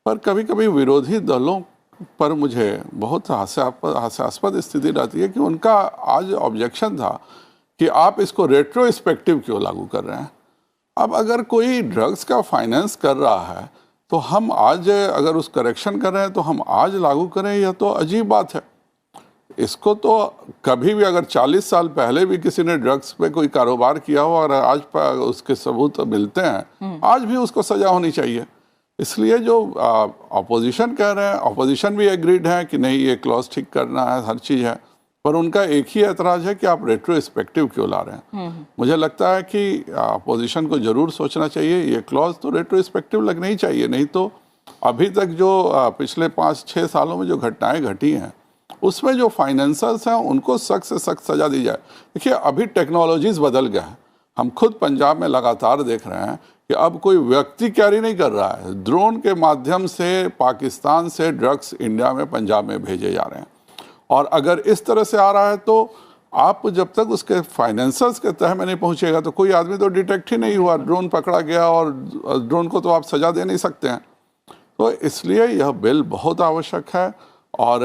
पर कभी कभी विरोधी दलों पर मुझे बहुत हास्यास्पद स्थिति रहती है कि उनका आज ऑब्जेक्शन था कि आप इसको रेट्रोस्पेक्टिव क्यों लागू कर रहे हैं। अब अगर कोई ड्रग्स का फाइनेंस कर रहा है तो हम आज अगर उस करेक्शन कर रहे हैं तो हम आज लागू करें, यह तो अजीब बात है। इसको तो कभी भी अगर 40 साल पहले भी किसी ने ड्रग्स पे कोई कारोबार किया हो और आज उसके सबूत मिलते हैं, आज भी उसको सजा होनी चाहिए। इसलिए जो अपोजिशन कह रहे हैं, अपोजिशन भी एग्रीड है कि नहीं ये क्लॉज ठीक करना है, हर चीज़ है, पर उनका एक ही एतराज़ है कि आप रेट्रोस्पेक्टिव क्यों ला रहे हैं। मुझे लगता है कि अपोजिशन को ज़रूर सोचना चाहिए, ये क्लॉज तो रेट्रोस्पेक्टिव लगना ही चाहिए, नहीं तो अभी तक जो पिछले 5-6 सालों में जो घटनाएं घटी हैं उसमें जो फाइनेंसर्स हैं उनको सख्त से सख्त सज़ा दी जाए। देखिए अभी टेक्नोलॉजीज़ बदल गए हैं, हम खुद पंजाब में लगातार देख रहे हैं कि अब कोई व्यक्ति कैरी नहीं कर रहा है, ड्रोन के माध्यम से पाकिस्तान से ड्रग्स इंडिया में पंजाब में भेजे जा रहे हैं। और अगर इस तरह से आ रहा है तो आप जब तक उसके फाइनेंसर्स के तह में नहीं पहुंचेगा तो कोई आदमी तो डिटेक्ट ही नहीं हुआ, ड्रोन पकड़ा गया और ड्रोन को तो आप सजा दे नहीं सकते हैं। तो इसलिए यह बिल बहुत आवश्यक है और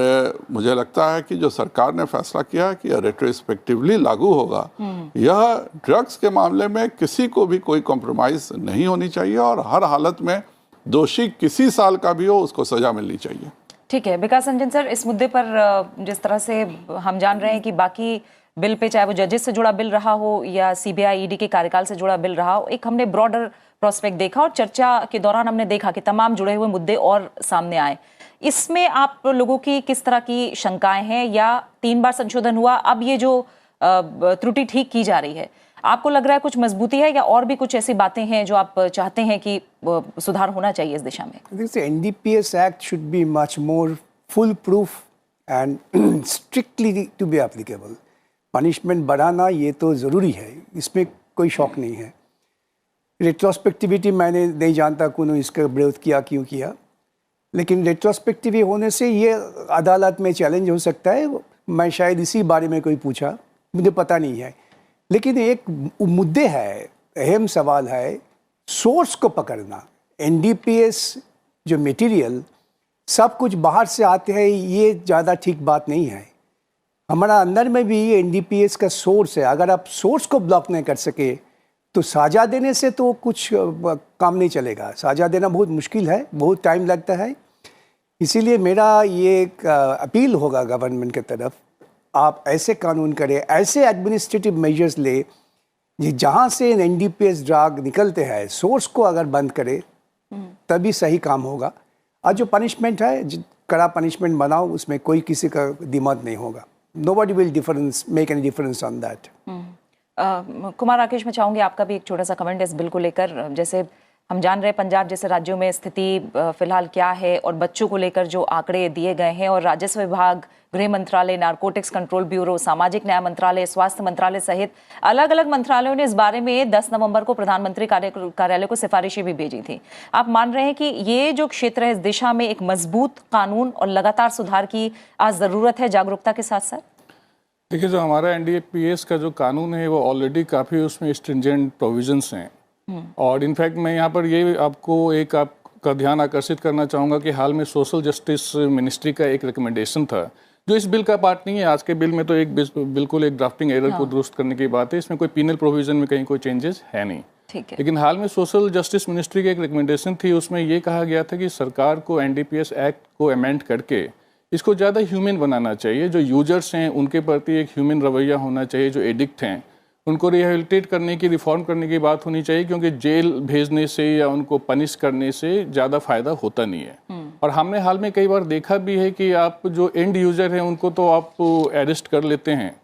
मुझे लगता है कि जो सरकार ने फैसला किया है कि यह रेट्रोस्पेक्टिवली लागू होगा, यह ड्रग्स के मामले में किसी को भी कोई कॉम्प्रोमाइज़ नहीं होनी चाहिए और हर हालत में दोषी किसी साल का भी हो उसको सजा मिलनी चाहिए। ठीक है विकास रंजन सर, इस मुद्दे पर जिस तरह से हम जान रहे हैं कि बाकी बिल पे चाहे वो जजेस से जुड़ा बिल रहा हो या सीबीआई ईडी के कार्यकाल से जुड़ा बिल रहा हो, एक हमने ब्रॉडर प्रोस्पेक्ट देखा और चर्चा के दौरान हमने देखा कि तमाम जुड़े हुए मुद्दे और सामने आए। इसमें आप लोगों की किस तरह की शंकाएं हैं, या 3 बार संशोधन हुआ, अब ये जो त्रुटि ठीक की जा रही है, आपको लग रहा है कुछ मजबूती है या और भी कुछ ऐसी बातें हैं जो आप चाहते हैं कि सुधार होना चाहिए इस दिशा में? This NDPS Act should be much more foolproof and strictly to be applicable. Punishment बढ़ाना ये तो ज़रूरी है, इसमें कोई शौक नहीं है। रेट्रोस्पेक्टिविटी मैंने नहीं जानता कौन इसका विरोध किया क्यों किया, लेकिन रेट्रोस्पेक्टिव होने से ये अदालत में चैलेंज हो सकता है। मैं शायद इसी बारे में कोई पूछा, मुझे पता नहीं है, लेकिन एक मुद्दे है, अहम सवाल है सोर्स को पकड़ना। एनडीपीएस जो मटेरियल सब कुछ बाहर से आते हैं, ये ज़्यादा ठीक बात नहीं है। हमारा अंदर में भी एनडीपीएस का सोर्स है, अगर आप सोर्स को ब्लॉक नहीं कर सके तो साझा देने से तो कुछ काम नहीं चलेगा। साझा देना बहुत मुश्किल है, बहुत टाइम लगता है। इसीलिए मेरा ये एक अपील होगा गवर्नमेंट की तरफ, आप ऐसे कानून करें, ऐसे एडमिनिस्ट्रेटिव मेजर्स ले जहाँ से एनडीपीएस ड्रग निकलते हैं, सोर्स को अगर बंद करे तभी सही काम होगा। और जो पनिशमेंट है, कड़ा पनिशमेंट बनाओ, उसमें कोई किसी का दिमाग नहीं होगा। Nobody will make any difference on that. Kumar Rakesh, मैं चाहूँगी आपका भी एक छोटा सा कमेंट इस बिल को लेकर। जैसे हम जान रहे हैं पंजाब जैसे राज्यों में स्थिति फिलहाल क्या है और बच्चों को लेकर जो आंकड़े दिए गए हैं, और राजस्व विभाग, गृह मंत्रालय, नारकोटिक्स कंट्रोल ब्यूरो, सामाजिक न्याय मंत्रालय, स्वास्थ्य मंत्रालय सहित अलग अलग मंत्रालयों ने इस बारे में 10 नवंबर को प्रधानमंत्री कार्यालय को सिफारिशें भी भेजी थी। आप मान रहे हैं कि ये जो क्षेत्र है इस दिशा में एक मजबूत कानून और लगातार सुधार की आज जरूरत है, जागरूकता के साथ साथ? देखिए, जो हमारा एनडीपीएस का जो कानून है वो ऑलरेडी काफ़ी उसमें स्ट्रिंजेंट प्रोविजंस हैं। और इनफैक्ट मैं यहाँ पर ये आपको आपका ध्यान आकर्षित करना चाहूँगा कि हाल में सोशल जस्टिस मिनिस्ट्री का एक रिकमेंडेशन था, जो इस बिल का पार्ट नहीं है। आज के बिल में तो बिल्कुल एक ड्राफ्टिंग एरर को दुरुस्त करने की बात है, इसमें कोई पीनल प्रोविजन में कहीं कोई चेंजेस है नहीं। ठीक है। लेकिन हाल में सोशल जस्टिस मिनिस्ट्री की एक रिकमेंडेशन थी, उसमें ये कहा गया था कि सरकार को एनडीपीएस एक्ट को अमेंड करके इसको ज़्यादा ह्यूमन बनाना चाहिए। जो यूजर्स हैं उनके प्रति एक ह्यूमन रवैया होना चाहिए, जो एडिक्ट हैं उनको रिहेबिलिटेट करने की, रिफॉर्म करने की बात होनी चाहिए, क्योंकि जेल भेजने से या उनको पनिश करने से ज़्यादा फायदा होता नहीं है। और हमने हाल में कई बार देखा भी है कि आप जो एंड यूज़र हैं उनको तो आप अरेस्ट कर लेते हैं,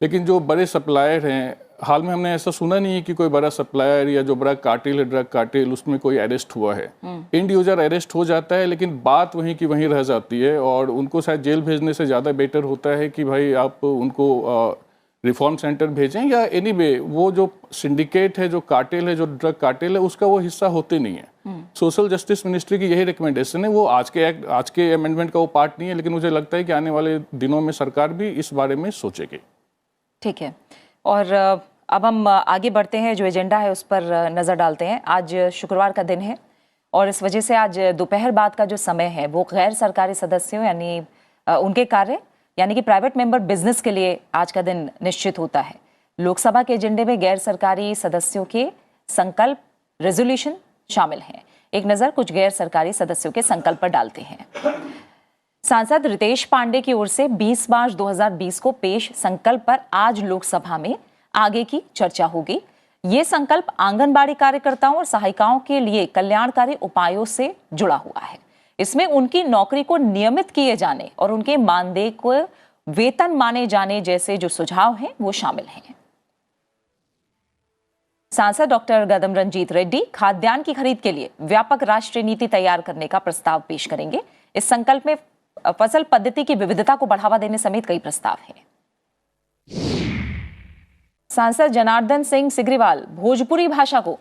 लेकिन जो बड़े सप्लायर हैं, हाल में हमने ऐसा सुना नहीं है कि कोई बड़ा सप्लायर या जो बड़ा कार्टेल है, ड्रग कार्टेल, उसमें कोई अरेस्ट हुआ है। एंड यूज़र अरेस्ट हो जाता है, लेकिन बात वहीं की वहीं रह जाती है और उनको शायद जेल भेजने से ज़्यादा बेटर होता है कि भाई आप उनको रिफॉर्म सेंटर भेजें, या एनीवे वो जो सिंडिकेट है, जो कार्टेल है, जो ड्रग कार्टेल है, उसका वो हिस्सा होते नहीं है। सोशल जस्टिस मिनिस्ट्री की यही रिकमेंडेशन है। वो आज के अमेंडमेंट का वो पार्ट नहीं है, लेकिन मुझे लगता है कि आने वाले दिनों में सरकार भी इस बारे में सोचेगी। ठीक है, और अब हम आगे बढ़ते हैं, जो एजेंडा है उस पर नज़र डालते हैं। आज शुक्रवार का दिन है और इस वजह से आज दोपहर बाद का जो समय है वो गैर सरकारी सदस्यों यानी उनके कार्य यानी कि प्राइवेट मेंबर बिजनेस के लिए आज का दिन निश्चित होता है। लोकसभा के एजेंडे में गैर सरकारी सदस्यों के संकल्प रेजोल्यूशन शामिल हैं। एक नज़र कुछ गैर सरकारी सदस्यों के संकल्प पर डालते हैं। सांसद रितेश पांडे की ओर से 20 मार्च 2020 को पेश संकल्प पर आज लोकसभा में आगे की चर्चा होगी। ये संकल्प आंगनबाड़ी कार्यकर्ताओं और सहायिकाओं के लिए कल्याणकारी उपायों से जुड़ा हुआ है। इसमें उनकी नौकरी को नियमित किए जाने और उनके मानदेय को वेतन माने जाने जैसे जो सुझाव हैं वो शामिल हैं। सांसद डॉक्टर गदम रंजीत रेड्डी खाद्यान्न की खरीद के लिए व्यापक राष्ट्रीय नीति तैयार करने का प्रस्ताव पेश करेंगे। इस संकल्प में फसल पद्धति की विविधता को बढ़ावा देने समेत कई प्रस्ताव हैं। सांसद जनार्दन सिंह सिग्रीवाल भोजपुरी भाषा को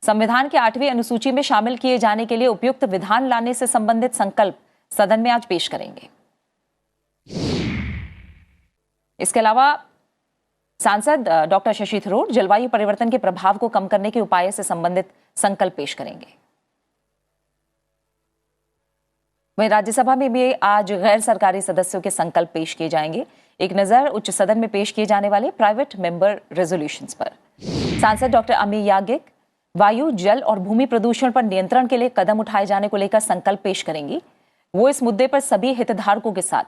संविधान के 8वीं अनुसूची में शामिल किए जाने के लिए उपयुक्त विधान लाने से संबंधित संकल्प सदन में आज पेश करेंगे। इसके अलावा सांसद डॉक्टर शशि थरूर जलवायु परिवर्तन के प्रभाव को कम करने के उपाय से संबंधित संकल्प पेश करेंगे। वहीं राज्यसभा में भी आज गैर सरकारी सदस्यों के संकल्प पेश किए जाएंगे। एक नजर उच्च सदन में पेश किए जाने वाले प्राइवेट मेंबर रेजोल्यूशंस पर। सांसद डॉक्टर अमी याज्ञिक वायु, जल और भूमि प्रदूषण पर नियंत्रण के लिए कदम उठाए जाने को लेकर संकल्प पेश करेंगी। वो इस मुद्दे पर सभी हितधारकों के साथ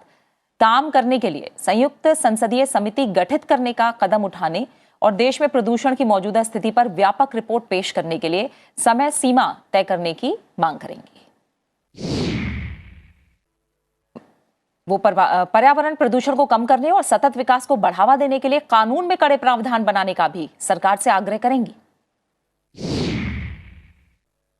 काम करने के लिए संयुक्त संसदीय समिति गठित करने का कदम उठाने और देश में प्रदूषण की मौजूदा स्थिति पर व्यापक रिपोर्ट पेश करने के लिए समय सीमा तय करने की मांग करेंगी। वो पर्यावरण प्रदूषण को कम करने और सतत विकास को बढ़ावा देने के लिए कानून में कड़े प्रावधान बनाने का भी सरकार से आग्रह करेंगी।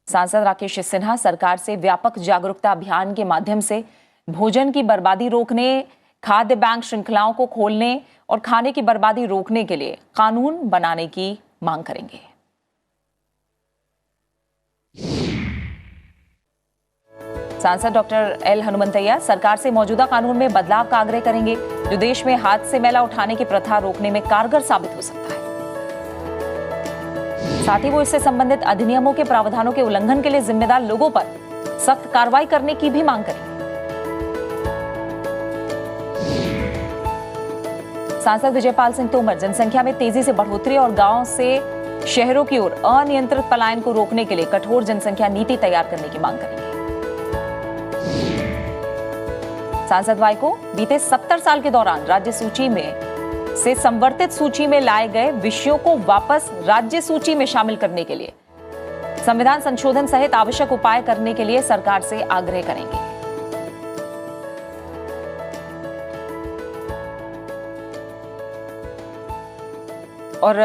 सांसद राकेश सिन्हा सरकार से व्यापक जागरूकता अभियान के माध्यम से भोजन की बर्बादी रोकने, खाद्य बैंक श्रृंखलाओं को खोलने और खाने की बर्बादी रोकने के लिए कानून बनाने की मांग करेंगे। सांसद डॉक्टर एल हनुमंतैया सरकार से मौजूदा कानून में बदलाव का आग्रह करेंगे, जो देश में हाथ से मैला उठाने की प्रथा रोकने में कारगर साबित हो सकता है। साथ ही वो इससे संबंधित अधिनियमों के प्रावधानों के उल्लंघन के लिए जिम्मेदार लोगों पर सख्त कार्रवाई करने की भी मांग करेंगे। सांसद विजयपाल सिंह तोमर जनसंख्या में तेजी से बढ़ोतरी और गांवों से शहरों की ओर अनियंत्रित पलायन को रोकने के लिए कठोर जनसंख्या नीति तैयार करने की मांग करेंगे। सांसद वाई को बीते 70 साल के दौरान राज्य सूची में से संवर्धित सूची में लाए गए विषयों को वापस राज्य सूची में शामिल करने के लिए संविधान संशोधन सहित आवश्यक उपाय करने के लिए सरकार से आग्रह करेंगे। और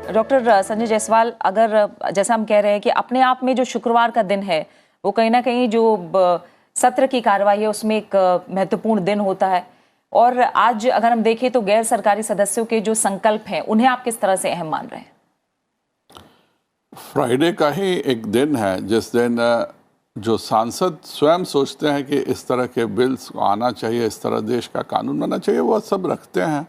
डॉक्टर संजय जायसवाल, अगर जैसा हम कह रहे हैं कि अपने आप में जो शुक्रवार का दिन है वो कहीं ना कहीं जो सत्र की कार्रवाई है उसमें एक महत्वपूर्ण दिन होता है, और आज अगर हम देखें तो गैर सरकारी सदस्यों के जो संकल्प हैं उन्हें आप किस तरह से अहम मान रहे हैं? फ्राइडे का ही एक दिन है जिस दिन जो सांसद स्वयं सोचते हैं कि इस तरह के बिल्स आना चाहिए, इस तरह देश का कानून बनना चाहिए, वह सब रखते हैं।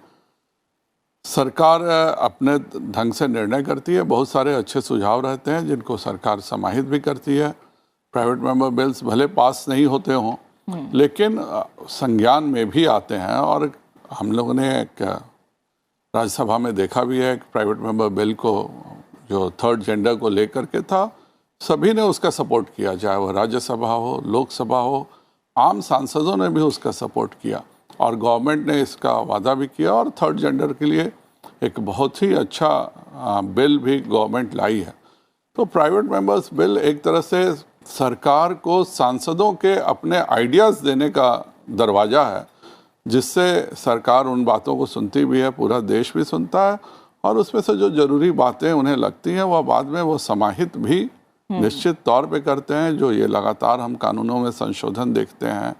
सरकार अपने ढंग से निर्णय करती है, बहुत सारे अच्छे सुझाव रहते हैं जिनको सरकार समाहित भी करती है। प्राइवेट मेंबर बिल्स भले पास नहीं होते हों लेकिन संज्ञान में भी आते हैं, और हम लोगों ने एक राज्यसभा में देखा भी है, एक प्राइवेट मेंबर बिल को जो थर्ड जेंडर को लेकर के था, सभी ने उसका सपोर्ट किया, चाहे वह राज्यसभा हो, लोकसभा हो, आम सांसदों ने भी उसका सपोर्ट किया, और गवर्नमेंट ने इसका वादा भी किया, और थर्ड जेंडर के लिए एक बहुत ही अच्छा बिल भी गवर्नमेंट लाई है। तो प्राइवेट मेंबर्स बिल एक तरह से सरकार को सांसदों के अपने आइडियाज़ देने का दरवाज़ा है, जिससे सरकार उन बातों को सुनती भी है, पूरा देश भी सुनता है, और उसमें से जो जरूरी बातें उन्हें लगती हैं वह बाद में वो समाहित भी निश्चित तौर पे करते हैं। जो ये लगातार हम कानूनों में संशोधन देखते हैं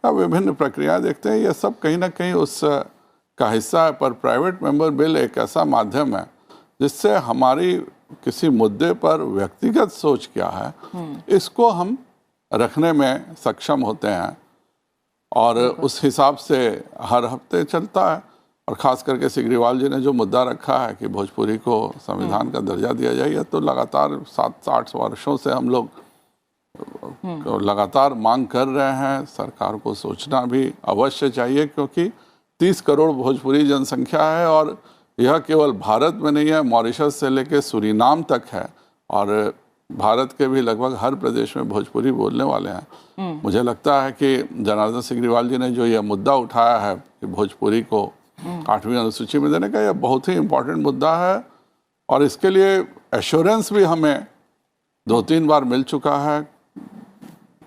या विभिन्न प्रक्रियाएं देखते हैं, ये सब कहीं ना कहीं उस का हिस्सा है। पर प्राइवेट मेंबर बिल एक ऐसा माध्यम है जिससे हमारी किसी मुद्दे पर व्यक्तिगत सोच क्या है इसको हम रखने में सक्षम होते हैं, और उस हिसाब से हर हफ्ते चलता है। और ख़ास करके सिग्रीवाल जी ने जो मुद्दा रखा है कि भोजपुरी को संविधान का दर्जा दिया जाए, तो लगातार 7-8 वर्षों से हम लोग लगातार मांग कर रहे हैं। सरकार को सोचना भी अवश्य चाहिए, क्योंकि 30 करोड़ भोजपुरी जनसंख्या है, और यह केवल भारत में नहीं है, मॉरिशस से लेकर सूरीनाम तक है, और भारत के भी लगभग हर प्रदेश में भोजपुरी बोलने वाले हैं। मुझे लगता है कि जनार्दन सिग्रीवाल जी ने जो यह मुद्दा उठाया है कि भोजपुरी को 8वीं अनुसूची में देने का, यह बहुत ही इम्पोर्टेंट मुद्दा है, और इसके लिए एश्योरेंस भी हमें 2-3 बार मिल चुका है।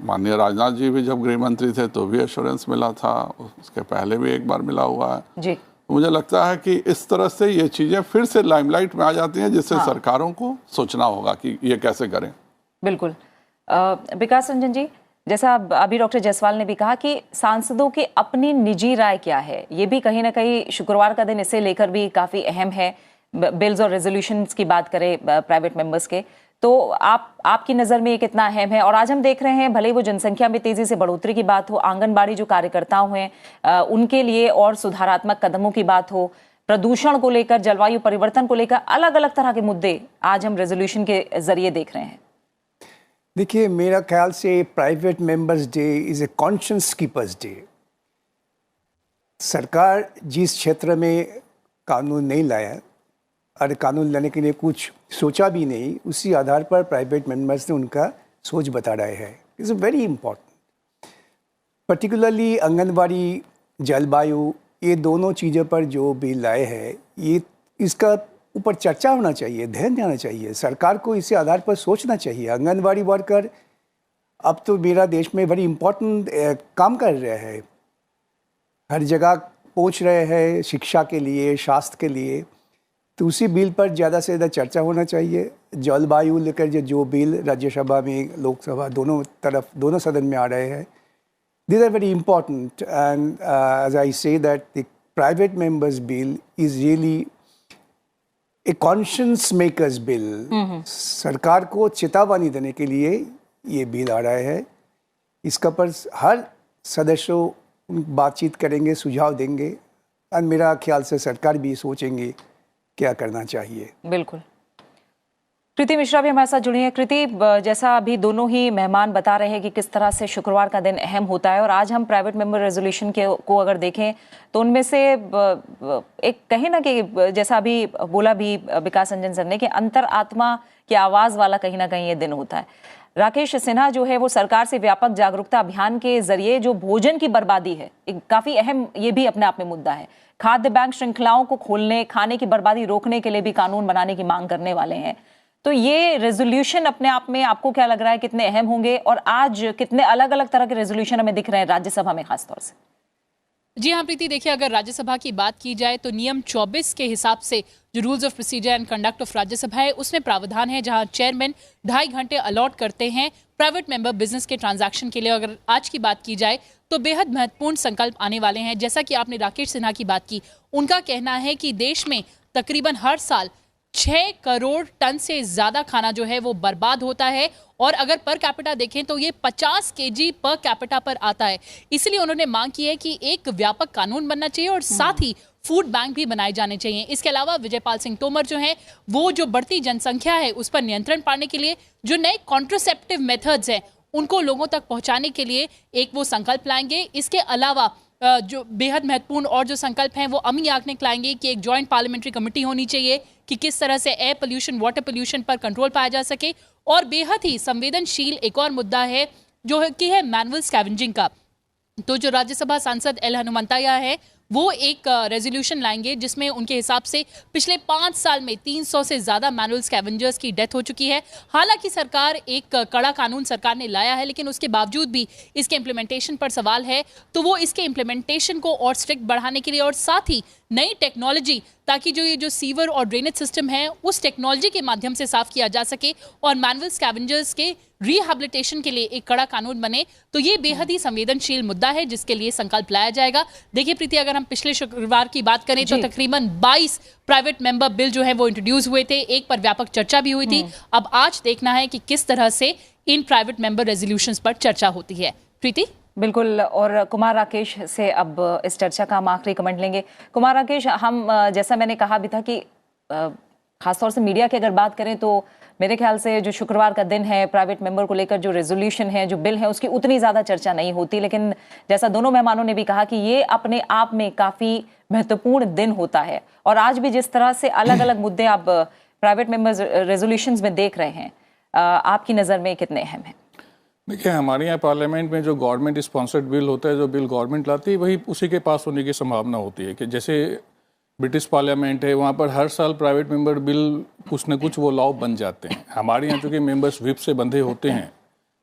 माननीय राजनाथ जी भी जब गृह मंत्री थे तो भी एश्योरेंस मिला था, उसके पहले भी एक बार मिला हुआ है जी। मुझे लगता है कि इस तरह से ये चीज़ें फिर से लाइमलाइट में आ जाती हैं, जिससे सरकारों को सोचना होगा कि ये कैसे करें। बिल्कुल। विकास रंजन जी, जैसा अभी डॉक्टर जायसवाल ने भी कहा कि सांसदों की अपनी निजी राय क्या है, ये भी कहीं ना कहीं शुक्रवार का दिन इसे लेकर भी काफ़ी अहम है। बिल्स और रेजोल्यूशंस की बात करें प्राइवेट मेंबर्स के, तो आपकी नज़र में ये कितना अहम है? और आज हम देख रहे हैं, भले वो जनसंख्या में तेज़ी से बढ़ोतरी की बात हो, आंगनबाड़ी जो कार्यकर्ता हैं उनके लिए और सुधारात्मक कदमों की बात हो, प्रदूषण को लेकर, जलवायु परिवर्तन को लेकर अलग अलग तरह के मुद्दे आज हम रेजोल्यूशन के जरिए देख रहे हैं। देखिए, मेरा ख्याल से private members day is a conscious keepers day. सरकार जिस क्षेत्र में कानून नहीं लाया और कानून लाने के लिए कुछ सोचा भी नहीं, उसी आधार पर प्राइवेट मेंबर्स ने उनका सोच बता रहे हैं। Is very important, particularly anganwadi, जलवायु, ये दोनों चीज़ों पर जो बिल लाए हैं, ये इसका ऊपर चर्चा होना चाहिए, ध्यान देना चाहिए। सरकार को इसी आधार पर सोचना चाहिए। आंगनबाड़ी वर्कर अब तो मेरा देश में बड़ी इम्पोर्टेंट काम कर रहे हैं, हर जगह पहुंच रहे हैं शिक्षा के लिए, स्वास्थ्य के लिए। तो उसी बिल पर ज़्यादा से ज़्यादा चर्चा होना चाहिए। जलवायु लेकर जो बिल राज्यसभा में, लोकसभा, दोनों तरफ, दोनों सदन में आ रहे हैं, these are very important, and as I say that the private members bill is really a conscience makers bill। सरकार को चेतावनी देने के लिए ये बिल आ रहा है। इसका पर हर सदस्यों बातचीत करेंगे, सुझाव देंगे, और मेरा ख्याल से सरकार भी सोचेंगे क्या करना चाहिए। बिल्कुल। कृति मिश्रा भी हमारे साथ जुड़ी हैं। कृति, जैसा अभी दोनों ही मेहमान बता रहे हैं कि किस तरह से शुक्रवार का दिन अहम होता है, और आज हम प्राइवेट मेंबर रेजोल्यूशन को अगर देखें तो उनमें से एक कहीं ना कि जैसा अभी बोला भी विकास रंजन सर ने कि अंतर आत्मा की आवाज़ वाला कहीं ना कहीं ये दिन होता है। राकेश सिन्हा जो है वो सरकार से व्यापक जागरूकता अभियान के जरिए जो भोजन की बर्बादी है, एक काफ़ी अहम, ये भी अपने आप में मुद्दा है, खाद्य बैंक श्रृंखलाओं को खोलने, खाने की बर्बादी रोकने के लिए भी कानून बनाने की मांग करने वाले हैं। तो ये रेजोल्यूशन अपने आप में आपको क्या लग रहा है, कितने अहम होंगे, और आज कितने अलग अलग तरह के रेजोल्यूशन हमें दिख रहे हैं राज्यसभा में खासतौर से? जी हाँ प्रीति, देखिए अगर राज्यसभा की बात की जाए तो नियम 24 के हिसाब से जो rules of procedure and conduct of Rajya Sabha है उसमें प्रावधान है जहां चेयरमैन 2.5 घंटे अलॉट करते हैं प्राइवेट मेंबर बिजनेस के ट्रांजैक्शन के लिए। अगर आज की बात की जाए तो बेहद महत्वपूर्ण संकल्प आने वाले हैं। जैसा कि आपने राकेश सिन्हा की बात की, उनका कहना है कि देश में तकरीबन हर साल 6 करोड़ टन से ज्यादा खाना जो है वो बर्बाद होता है और अगर पर कैपिटा देखें तो ये 50 केजी पर कैपिटा पर आता है। इसलिए उन्होंने मांग की है कि एक व्यापक कानून बनना चाहिए और साथ ही फूड बैंक भी बनाए जाने चाहिए। इसके अलावा विजयपाल सिंह तोमर जो है वो जो बढ़ती जनसंख्या है उस पर नियंत्रण पाने के लिए जो नए कॉन्ट्रासेप्टिव मेथड्स हैं उनको लोगों तक पहुंचाने के लिए एक वो संकल्प लाएंगे। इसके अलावा जो बेहद महत्वपूर्ण और जो संकल्प हैं वो अमी याग्निक लाएंगे कि एक जॉइंट पार्लियामेंट्री कमेटी होनी चाहिए कि किस तरह से एयर पोल्यूशन वाटर पोल्यूशन पर कंट्रोल पाया जा सके। और बेहद ही संवेदनशील एक और मुद्दा है जो है कि है मैनुअल स्कैवेंजिंग का। तो जो राज्यसभा सांसद एल हनुमंतैया है वो एक रेजोल्यूशन लाएंगे जिसमें उनके हिसाब से पिछले 5 साल में 300 से ज्यादा मैनुअल स्कैवेंजर्स की डेथ हो चुकी है। हालांकि सरकार एक कड़ा कानून सरकार ने लाया है लेकिन उसके बावजूद भी इसके इम्प्लीमेंटेशन पर सवाल है। तो वो इसके इम्प्लीमेंटेशन को और स्ट्रिक्ट बढ़ाने के लिए और साथ ही नई टेक्नोलॉजी ताकि जो ये जो सीवर और ड्रेनेज सिस्टम है उस टेक्नोलॉजी के माध्यम से साफ किया जा सके और मैनुअल स्कैवेंजर्स के रिहैबिलिटेशन के लिए एक कड़ा कानून बने। तो ये बेहद ही संवेदनशील मुद्दा है जिसके लिए संकल्प लाया जाएगा। देखिए प्रीति, अगर हम पिछले शुक्रवार की बात करें तो तकरीबन 22 प्राइवेट मेंबर बिल जो है वो इंट्रोड्यूस हुए थे, एक पर व्यापक चर्चा भी हुई थी। अब आज देखना है कि किस तरह से इन प्राइवेट मेंबर रेजोल्यूशंस पर चर्चा होती है। प्रीति बिल्कुल। और कुमार राकेश से अब इस चर्चा का हम आखिरी कमेंट लेंगे। कुमार राकेश, हम जैसा मैंने कहा भी था कि खासतौर से मीडिया की अगर बात करें तो मेरे ख्याल से जो शुक्रवार का दिन है प्राइवेट मेंबर को लेकर जो रेजोल्यूशन है जो बिल है उसकी उतनी ज़्यादा चर्चा नहीं होती, लेकिन जैसा दोनों मेहमानों ने भी कहा कि ये अपने आप में काफ़ी महत्वपूर्ण दिन होता है। और आज भी जिस तरह से अलग अलग मुद्दे आप प्राइवेट मेंबर्स रेजोल्यूशंस में देख रहे हैं, आपकी नज़र में कितने अहम हैं? देखिए, हमारे यहाँ पार्लियामेंट में जो गवर्नमेंट स्पॉन्सर्ड बिल होता है, जो बिल गवर्नमेंट लाती है वही उसी के पास होने की संभावना होती है। कि जैसे ब्रिटिश पार्लियामेंट है वहाँ पर हर साल प्राइवेट मेंबर बिल कुछ न कुछ वो लॉ बन जाते हैं। हमारे यहाँ चूँकि मेंबर्स व्हिप से बंधे होते हैं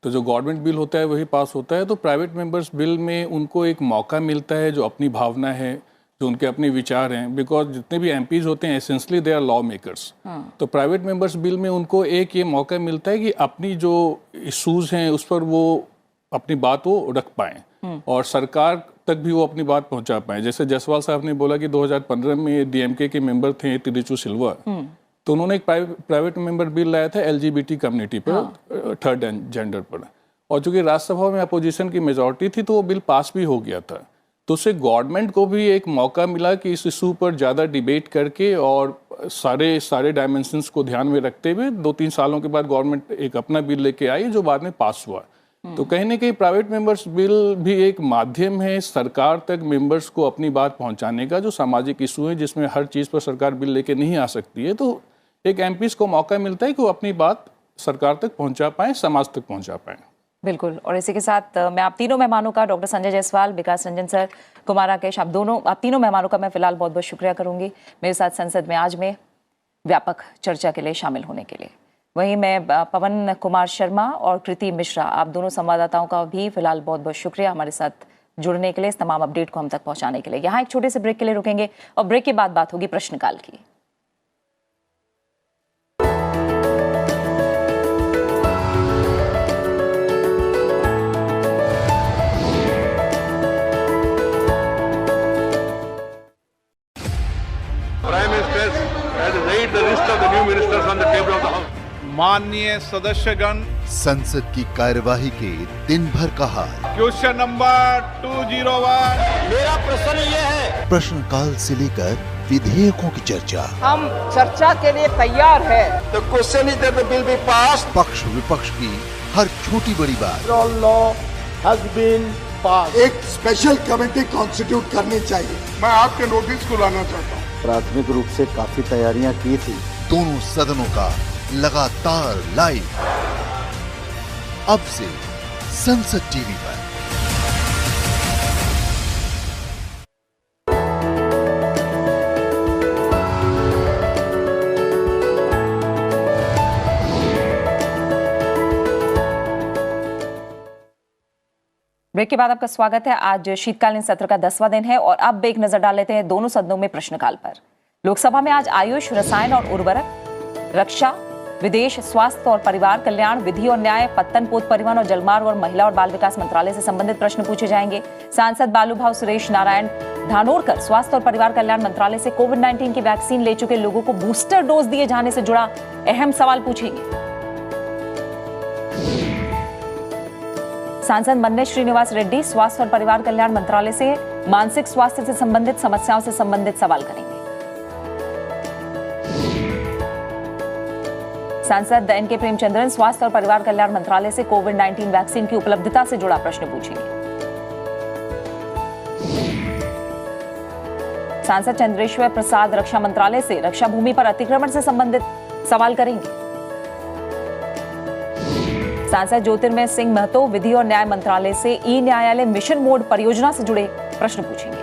तो जो गवर्नमेंट बिल होता है वही पास होता है। तो प्राइवेट मेंबर्स बिल में उनको एक मौका मिलता है, जो अपनी भावना है, जो उनके अपने विचार हैं, बिकॉज जितने भी एमपीज होते हैं essentially they are law makers. तो प्राइवेट मेंबर्स बिल में उनको एक ये मौका मिलता है कि अपनी जो इशूज़ हैं उस पर वो अपनी बात वो रख पाएँ और सरकार तक भी वो अपनी बात पहुंचा पाए। जैसे जायसवाल साहब ने बोला कि 2015 में डीएमके के मेंबर थे तिरुचु सिल्वा, तो उन्होंने एक प्राइवेट मेंबर बिल लाया था एलजीबीटी कम्युनिटी पर, थर्ड जेंडर पर, और चूंकि राज्यसभा में अपोजिशन की मेजॉरिटी थी तो वो बिल पास भी हो गया था। तो उससे गवर्नमेंट को भी एक मौका मिला कि इस इशू पर ज़्यादा डिबेट करके और सारे डायमेंशंस को ध्यान में रखते हुए 2-3 सालों के बाद गवर्नमेंट एक अपना बिल लेके आई जो बाद में पास हुआ। तो कहीं ना कहीं प्राइवेट मेंबर्स बिल भी एक माध्यम है सरकार तक मेंबर्स को अपनी बात पहुंचाने का, जो सामाजिक इशू है जिसमें हर चीज़ पर सरकार बिल लेके नहीं आ सकती है। तो एक एमपीज को मौका मिलता है कि वो अपनी बात सरकार तक पहुंचा पाएँ, समाज तक पहुंचा पाएँ। बिल्कुल। और इसी के साथ मैं आप तीनों मेहमानों का, डॉक्टर संजय जायसवाल, विकास रंजन सर, कुमार राकेश, आप तीनों मेहमानों का मैं फिलहाल बहुत बहुत शुक्रिया करूंगी मेरे साथ संसद में आज में व्यापक चर्चा के लिए शामिल होने के लिए। वहीं मैं पवन कुमार शर्मा और कृति मिश्रा, आप दोनों संवाददाताओं का भी फिलहाल बहुत बहुत शुक्रिया हमारे साथ जुड़ने के लिए, इस तमाम अपडेट को हम तक पहुंचाने के लिए। यहाँ एक छोटे से ब्रेक के लिए रुकेंगे और ब्रेक के बाद बात होगी प्रश्नकाल की। माननीय सदस्यगण, संसद की कार्यवाही के दिन भर का हाल। Question number 201। मेरा प्रश्न ये है, प्रश्नकाल से लेकर विधेयकों की चर्चा। हम चर्चा के लिए तैयार है। The question is that the bill be passed. पक्ष विपक्ष की हर छोटी बड़ी बात। Law has been passed. एक स्पेशल कमेटी कॉन्स्टिट्यूट करनी चाहिए। मैं आपके नोटिस को लाना चाहता हूँ। प्राथमिक रूप से काफी तैयारियां की थी। दोनों सदनों का लगातार लाइव अब से संसद टीवी पर। ब्रेक के बाद आपका स्वागत है। आज शीतकालीन सत्र का 10वां दिन है और अब एक नजर डाल लेते हैं दोनों सदनों में प्रश्नकाल पर। लोकसभा में आज आयुष, रसायन और उर्वरक, रक्षा, विदेश, स्वास्थ्य और परिवार कल्याण, विधि और न्याय, पत्तन, पोत परिवहन और जलमार्ग और महिला और बाल विकास मंत्रालय से संबंधित प्रश्न पूछे जाएंगे। सांसद बालूभाव सुरेश नारायण धानोरकर स्वास्थ्य और परिवार कल्याण मंत्रालय से कोविड-19 की वैक्सीन ले चुके लोगों को बूस्टर डोज दिए जाने से जुड़ा अहम सवाल पूछेंगे। सांसद मन्ने श्रीनिवास रेड्डी स्वास्थ्य और परिवार कल्याण मंत्रालय से मानसिक स्वास्थ्य से संबंधित समस्याओं से संबंधित सवाल करेंगे। सांसद एन.के. प्रेमचंद्रन स्वास्थ्य और परिवार कल्याण मंत्रालय से कोविड-19 वैक्सीन की उपलब्धता से जुड़ा प्रश्न पूछेंगे। सांसद चंद्रेश्वर प्रसाद रक्षा मंत्रालय से रक्षा भूमि पर अतिक्रमण से संबंधित सवाल करेंगे। सांसद ज्योतिर्मय सिंह महतो विधि और न्याय मंत्रालय से ई न्यायालय मिशन मोड परियोजना से जुड़े प्रश्न पूछेंगे।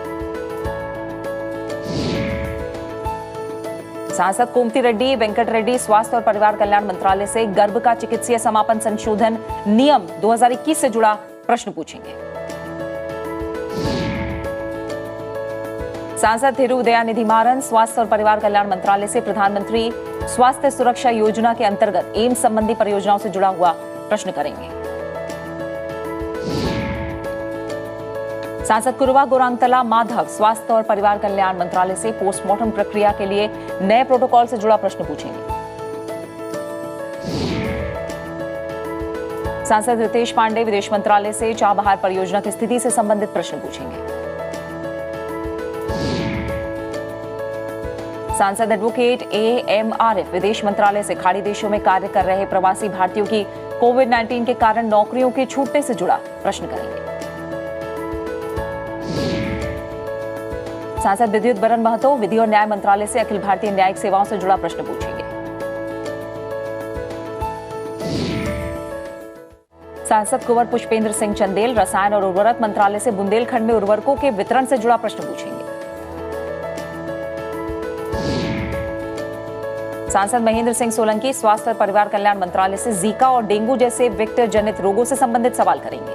सांसद कोमती रेड्डी वेंकट रेड्डी स्वास्थ्य और परिवार कल्याण मंत्रालय से गर्भ का चिकित्सीय समापन संशोधन नियम 2021 से जुड़ा प्रश्न पूछेंगे। सांसद थिरुदयानिधि मारन स्वास्थ्य और परिवार कल्याण मंत्रालय से प्रधानमंत्री स्वास्थ्य सुरक्षा योजना के अंतर्गत एम्स संबंधी परियोजनाओं से जुड़ा हुआ प्रश्न करेंगे। सांसद कुरवा गोरांगतला माधव स्वास्थ्य और परिवार कल्याण मंत्रालय से पोस्टमार्टम प्रक्रिया के लिए नए प्रोटोकॉल से जुड़ा प्रश्न पूछेंगे। सांसद रितेश पांडे विदेश मंत्रालय से चाबहार परियोजना की स्थिति से संबंधित प्रश्न पूछेंगे। सांसद एडवोकेट AMRF विदेश मंत्रालय से खाड़ी देशों में कार्य कर रहे प्रवासी भारतीयों की कोविड-19 के कारण नौकरियों के छूटने से जुड़ा प्रश्न करेंगे। सांसद विद्युत बरन महतो विधि और न्याय मंत्रालय से अखिल भारतीय न्यायिक सेवाओं से जुड़ा प्रश्न पूछेंगे। सांसद कुंवर पुष्पेंद्र सिंह चंदेल रसायन और उर्वरक मंत्रालय से बुंदेलखंड में उर्वरकों के वितरण से जुड़ा प्रश्न पूछेंगे। सांसद महेंद्र सिंह सोलंकी स्वास्थ्य और परिवार कल्याण मंत्रालय से जीका और डेंगू जैसे वेक्टर जनित रोगों से संबंधित सवाल करेंगे।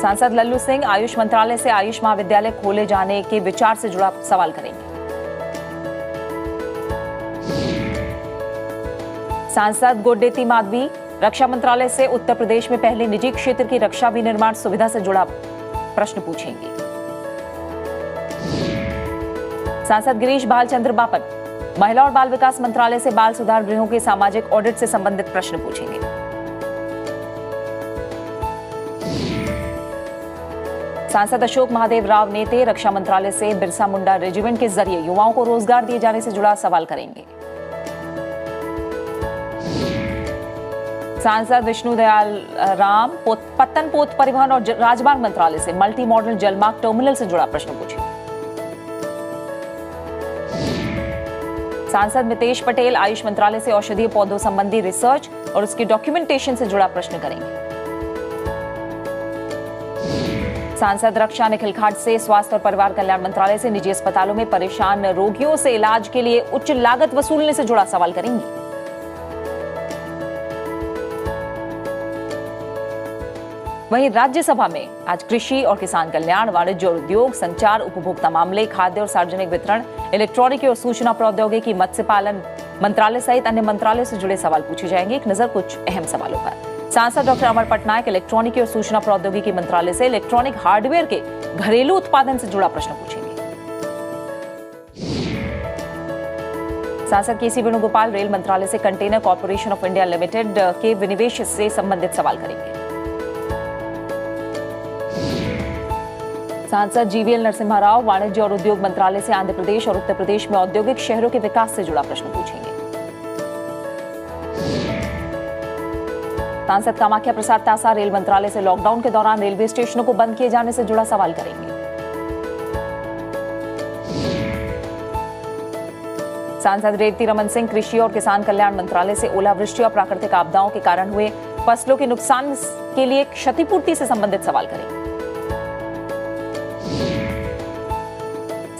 सांसद लल्लू सिंह आयुष मंत्रालय से आयुष महाविद्यालय खोले जाने के विचार से जुड़ा सवाल करेंगे। सांसद गोड्डेती माधवी रक्षा मंत्रालय से उत्तर प्रदेश में पहले निजी क्षेत्र की रक्षा विनिर्माण सुविधा से जुड़ा प्रश्न पूछेंगे। सांसद गिरीश भालचंद्र बापट महिला और बाल विकास मंत्रालय से बाल सुधार गृहों के सामाजिक ऑडिट से संबंधित प्रश्न पूछेंगे। सांसद अशोक महादेव राव नेते रक्षा मंत्रालय से बिरसा मुंडा रेजिमेंट के जरिए युवाओं को रोजगार दिए जाने से जुड़ा सवाल करेंगे। सांसद विष्णुदयाल राम पत्तन पोत परिवहन और राजमार्ग मंत्रालय से मल्टी मॉडल जलमार्ग टर्मिनल से जुड़ा प्रश्न पूछेंगे। सांसद मितेश पटेल आयुष मंत्रालय से औषधीय पौधों संबंधी रिसर्च और उसकी डॉक्यूमेंटेशन से जुड़ा प्रश्न करेंगे। सांसद रक्षा निखिल खाट से स्वास्थ्य और परिवार कल्याण मंत्रालय से निजी अस्पतालों में परेशान रोगियों से इलाज के लिए उच्च लागत वसूलने से जुड़ा सवाल करेंगे। वहीं राज्यसभा में आज कृषि और किसान कल्याण, वाणिज्य और उद्योग, संचार, उपभोक्ता मामले, खाद्य और सार्वजनिक वितरण, इलेक्ट्रॉनिकी और सूचना प्रौद्योगिकी, मत्स्य पालन मंत्रालय सहित अन्य मंत्रालय से जुड़े सवाल पूछे जाएंगे। एक नजर कुछ अहम सवालों पर। सांसद डॉक्टर अमर पटनायक इलेक्ट्रॉनिकी और सूचना प्रौद्योगिकी मंत्रालय से इलेक्ट्रॉनिक हार्डवेयर के घरेलू उत्पादन से जुड़ा प्रश्न पूछेंगे। सांसद के.सी. वेणुगोपाल रेल मंत्रालय से container corporation of India limited के विनिवेश से संबंधित सवाल करेंगे। सांसद जीवीएल नरसिम्हा राव वाणिज्य और उद्योग मंत्रालय से आंध्र प्रदेश और उत्तर प्रदेश में औद्योगिक शहरों के विकास से जुड़ा प्रश्न पूछेंगे। सांसद कामाख्या प्रसाद तासा रेल मंत्रालय से लॉकडाउन के दौरान रेलवे स्टेशनों को बंद किए जाने से जुड़ा सवाल करेंगे। सांसद रेवती रमन सिंह कृषि और किसान कल्याण मंत्रालय से ओलावृष्टि और प्राकृतिक आपदाओं के कारण हुए फसलों के नुकसान के लिए क्षतिपूर्ति से संबंधित सवाल करेंगे।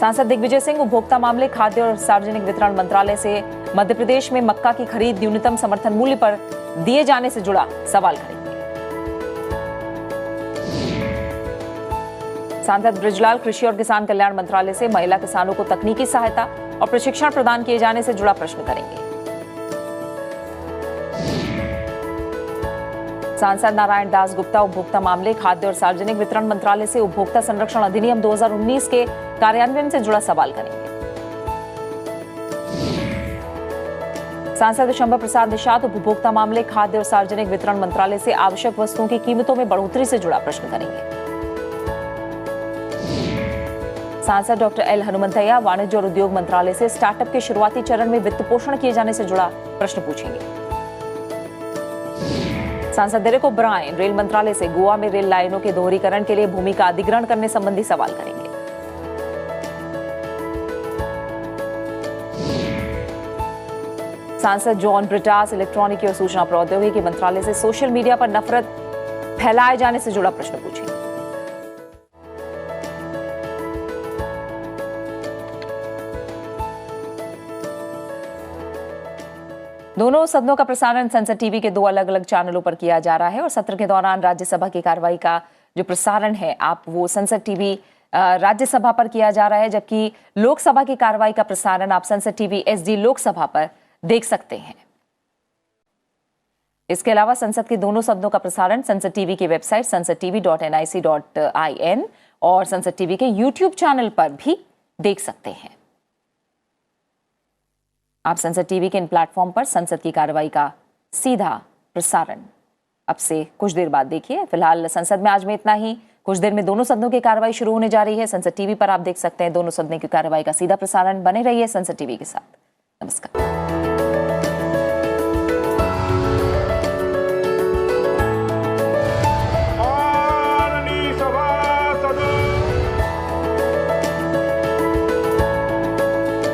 सांसद दिग्विजय सिंह उपभोक्ता मामले, खाद्य और सार्वजनिक वितरण मंत्रालय से मध्य प्रदेश में मक्का की खरीद न्यूनतम समर्थन मूल्य पर दिए जाने से जुड़ा सवाल करेंगे। सांसद बृजलाल कृषि और किसान कल्याण मंत्रालय से महिला किसानों को तकनीकी सहायता और प्रशिक्षण प्रदान किए जाने से जुड़ा प्रश्न करेंगे। सांसद नारायण दास गुप्ता उपभोक्ता मामले, खाद्य और सार्वजनिक वितरण मंत्रालय से उपभोक्ता संरक्षण अधिनियम 2019 के कार्यान्वयन से जुड़ा सवाल करेंगे। सांसद विशंबर प्रसाद निषाद उपभोक्ता मामले, खाद्य और सार्वजनिक वितरण मंत्रालय से आवश्यक वस्तुओं की कीमतों में बढ़ोतरी से जुड़ा प्रश्न करेंगे। सांसद डॉक्टर एल हनुमंतैया वाणिज्य और उद्योग मंत्रालय से स्टार्टअप के शुरुआती चरण में वित्त पोषण किए जाने से जुड़ा प्रश्न पूछेंगे। सांसद डेरेक ओब्रायन रेल मंत्रालय से गोवा में रेल लाइनों के दोहरीकरण के लिए भूमि का अधिग्रहण करने संबंधी सवाल करेंगे। सांसद जॉन ब्रिटास इलेक्ट्रॉनिकी और सूचना प्रौद्योगिकी मंत्रालय से सोशल मीडिया पर नफरत फैलाए जाने से जुड़ा प्रश्न पूछेंगे। दोनों सदनों का प्रसारण संसद टीवी के 2 अलग अलग चैनलों पर किया जा रहा है और सत्र के दौरान राज्यसभा की कार्रवाई का जो प्रसारण है आप वो संसद टीवी राज्यसभा पर किया जा रहा है, जबकि लोकसभा की कार्रवाई का प्रसारण आप संसद टीवी SD लोकसभा पर देख सकते हैं। इसके अलावा संसद के दोनों सदनों का प्रसारण संसद टीवी की वेबसाइट sansadtv.nic.in और संसद टीवी के YouTube चैनल पर भी देख सकते हैं। आप संसद टीवी के इन प्लेटफॉर्म पर संसद की कार्रवाई का सीधा प्रसारण अब से कुछ देर बाद देखिए। फिलहाल संसद में आज में इतना ही। कुछ देर में दोनों सदनों की कार्रवाई शुरू होने जा रही है। संसद टीवी पर आप देख सकते हैं दोनों सदनों की कार्रवाई का सीधा प्रसारण। बने रहिए संसद टीवी के साथ। नमस्कार।